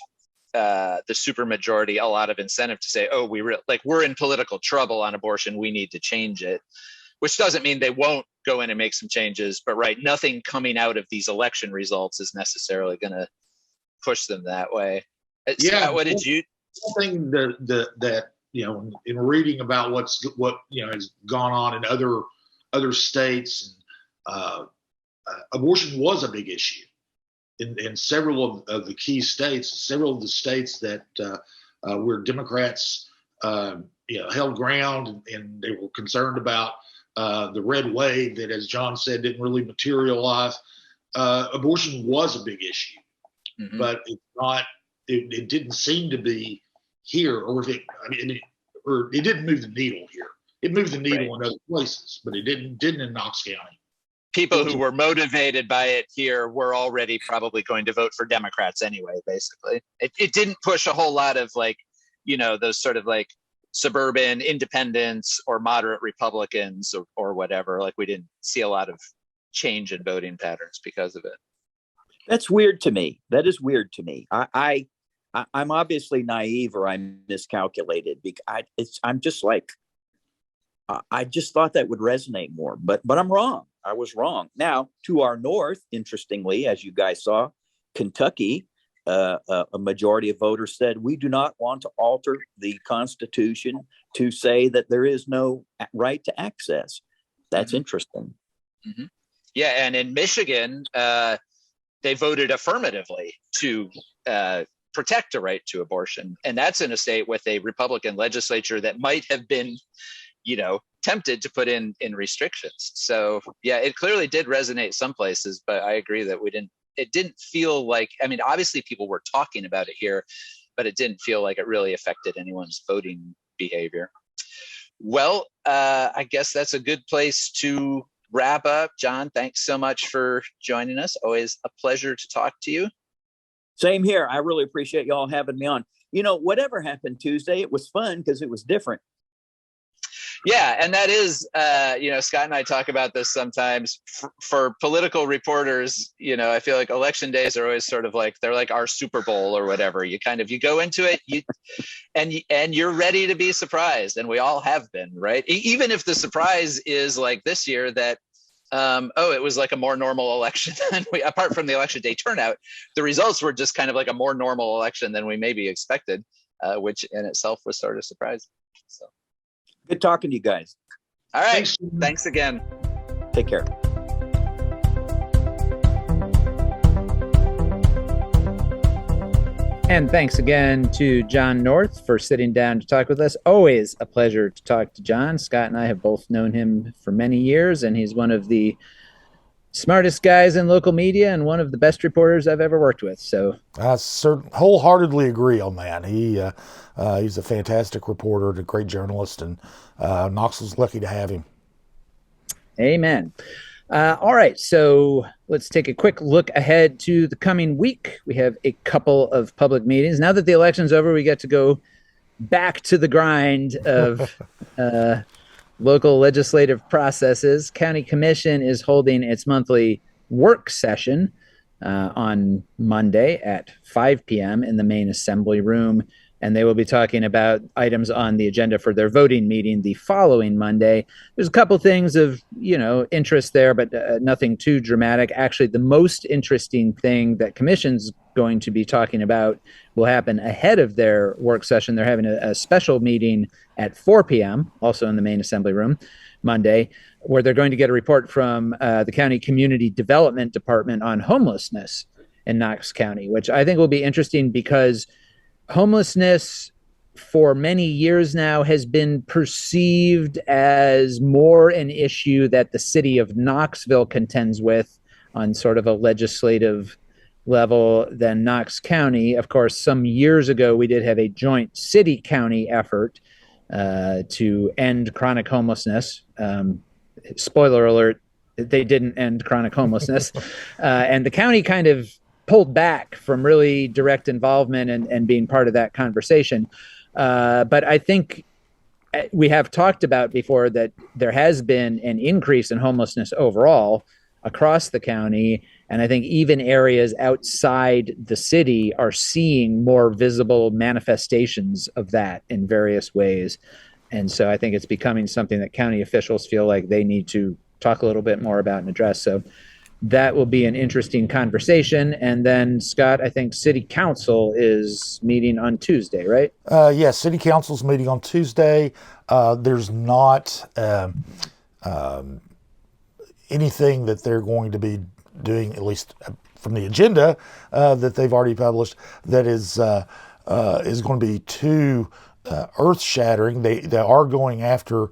the supermajority a lot of incentive to say, oh, we're in political trouble on abortion, we need to change it, which doesn't mean they won't go in and make some changes. But right, nothing coming out of these election results is necessarily going to push them that way. Yeah. Scott, what did you? Something that in reading about what has gone on in other states, abortion was a big issue in several of the key states. Several of the states that where Democrats held ground, and they were concerned about the red wave that, as John said, didn't really materialize. Abortion was a big issue, mm-hmm. but it's not it didn't seem to be here, or if it, or it didn't move the needle here. It moved the needle in other places, but it didn't in Knox County. People who were motivated by it here were already probably going to vote for Democrats anyway, basically. It didn't push a whole lot of those sort of suburban independents or moderate Republicans or whatever. We didn't see a lot of change in voting patterns because of it. That's weird to me. That is weird to me. I'm obviously naive, or I'm miscalculated, because I'm just I just thought that would resonate more, but I'm wrong. I was wrong. Now, to our north, interestingly, as you guys saw, Kentucky, a majority of voters said, we do not want to alter the Constitution to say that there is no right to access. That's interesting. Mm-hmm. Yeah, and in Michigan, they voted affirmatively to protect a right to abortion. And that's in a state with a Republican legislature that might have been tempted to put in restrictions. So yeah, it clearly did resonate some places, but I agree that it didn't feel like, obviously people were talking about it here, but it didn't feel like it really affected anyone's voting behavior. Well, I guess that's a good place to wrap up. John, thanks so much for joining us. Always a pleasure to talk to you. Same here. I really appreciate y'all having me on. Whatever happened Tuesday, it was fun because it was different. Yeah, and that is, Scott and I talk about this sometimes. For political reporters, I feel like election days are always sort of they're like our Super Bowl or whatever. You go into it, and you're ready to be surprised, and we all have been, right? Even if the surprise is like this year that, it was like a more normal election than apart from the election day turnout, the results were just kind of like a more normal election than we maybe expected, which in itself was sort of surprising. So. Good talking to you guys. All right. Thanks again. Take care. And thanks again to John North for sitting down to talk with us. Always a pleasure to talk to John. Scott and I have both known him for many years, and he's one of the smartest guys in local media and one of the best reporters I've ever worked with. So I wholeheartedly agree on that. He's a fantastic reporter, a great journalist, and Knoxville's lucky to have him. Amen. All right, so let's take a quick look ahead to the coming week. We have a couple of public meetings. Now that the election's over, we get to go back to the grind of local legislative processes. County Commission is holding its monthly work session on Monday at 5 p.m. in the main assembly room, and they will be talking about items on the agenda for their voting meeting the following Monday. There's a couple things of, interest there, but nothing too dramatic. Actually, the most interesting thing that Commission's going to be talking about will happen ahead of their work session. They're having a special meeting at 4 p.m., also in the main assembly room, Monday, where they're going to get a report from the County Community Development Department on homelessness in Knox County, which I think will be interesting because homelessness for many years now has been perceived as more an issue that the city of Knoxville contends with on sort of a legislative level than Knox County. Of course, some years ago, we did have a joint city-county effort to end chronic homelessness. Spoiler alert, they didn't end chronic homelessness. And the county kind of pulled back from really direct involvement and being part of that conversation. But I think we have talked about before that there has been an increase in homelessness overall across the county. And I think even areas outside the city are seeing more visible manifestations of that in various ways. And so I think it's becoming something that county officials feel like they need to talk a little bit more about and address. So that will be an interesting conversation. And then, Scott, I think City Council is meeting on Tuesday, right? Yes, City Council's meeting on Tuesday. There's not anything that they're going to be doing, at least from the agenda that they've already published, that is going to be too earth-shattering. They are going after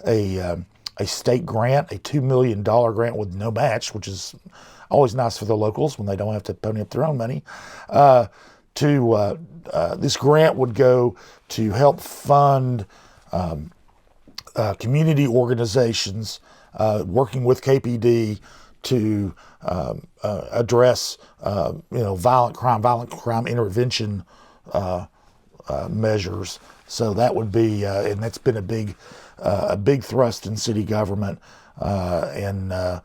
a state grant, a $2 million grant with no match, which is always nice for the locals when they don't have to pony up their own money, this grant would go to help fund community organizations working with KPD to address violent crime intervention measures. So that would be, and that's been a big thrust in city government, as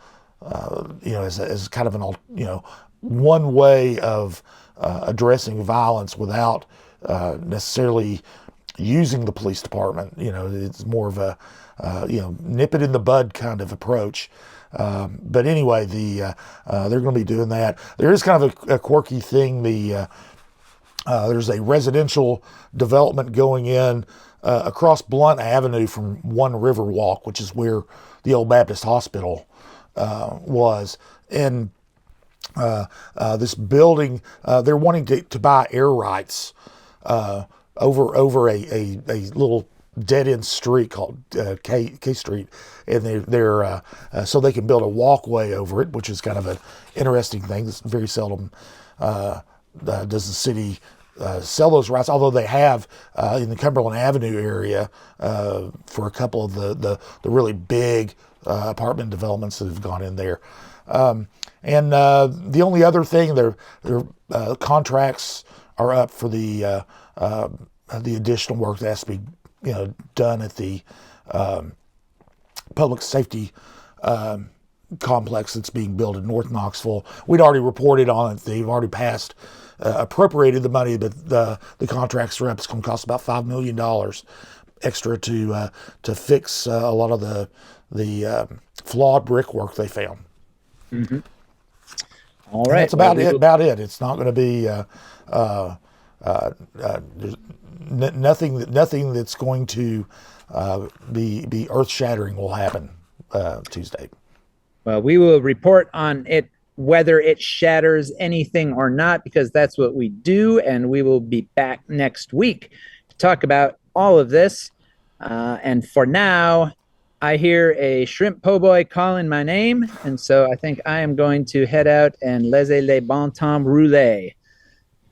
kind of an one way of addressing violence without necessarily using the police department. It's more of a nip it in the bud kind of approach. But anyway, they're going to be doing that. There is kind of a quirky thing. There's a residential development going in across Blunt Avenue from One River Walk, which is where the old Baptist Hospital was. And this building, they're wanting to buy air rights over a little dead-end street called K Street, and they're so they can build a walkway over it, which is kind of an interesting thing. It's very seldom does the city sell those rights, although they have in the Cumberland Avenue area for a couple of the really big apartment developments that have gone in there. And the only other thing, their contracts are up for the additional work that has to be done at the public safety complex that's being built in North Knoxville. We'd already reported on it. They've already passed, appropriated the money, but the contracts are up. It's going to cost about $5 million extra to fix a lot of the flawed brickwork they found. Mm-hmm. All right. And that's about it. It's not going to be nothing that's going to be earth-shattering will happen Tuesday. Well, we will report on it, whether it shatters anything or not, because that's what we do, and we will be back next week to talk about all of this. And for now, I hear a shrimp po' boy calling my name, and so I think I am going to head out and laissez les bon temps rouler.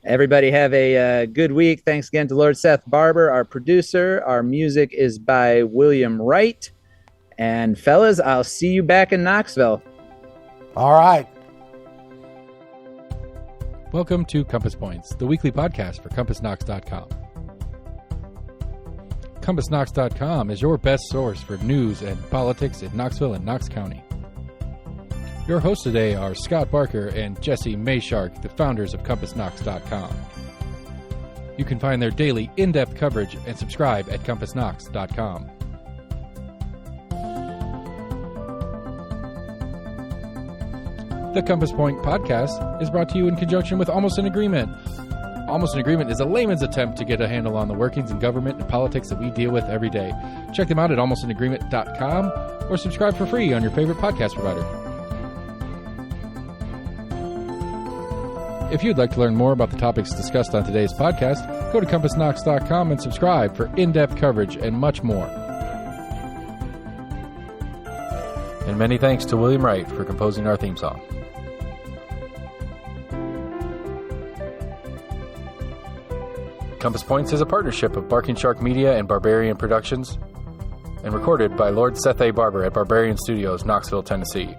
Everybody have a good week. Thanks again to Lord Seth Barber, our producer. Our music is by William Wright. And fellas, I'll see you back in Knoxville. All right. Welcome to Compass Points, the weekly podcast for CompassKnox.com. CompassKnox.com is your best source for news and politics in Knoxville and Knox County. Your hosts today are Scott Barker and Jesse Mayshark, the founders of CompassKnox.com. You can find their daily in-depth coverage and subscribe at CompassKnox.com. The Compass Point podcast is brought to you in conjunction with Almost an Agreement. Almost an Agreement is a layman's attempt to get a handle on the workings in government and politics that we deal with every day. Check them out at almostanagreement.com or subscribe for free on your favorite podcast provider. If you'd like to learn more about the topics discussed on today's podcast, go to CompassKnox.com and subscribe for in-depth coverage and much more. And many thanks to William Wright for composing our theme song. Compass Points is a partnership of Barking Shark Media and Barbarian Productions, and recorded by Lord Seth A. Barber at Barbarian Studios, Knoxville, Tennessee.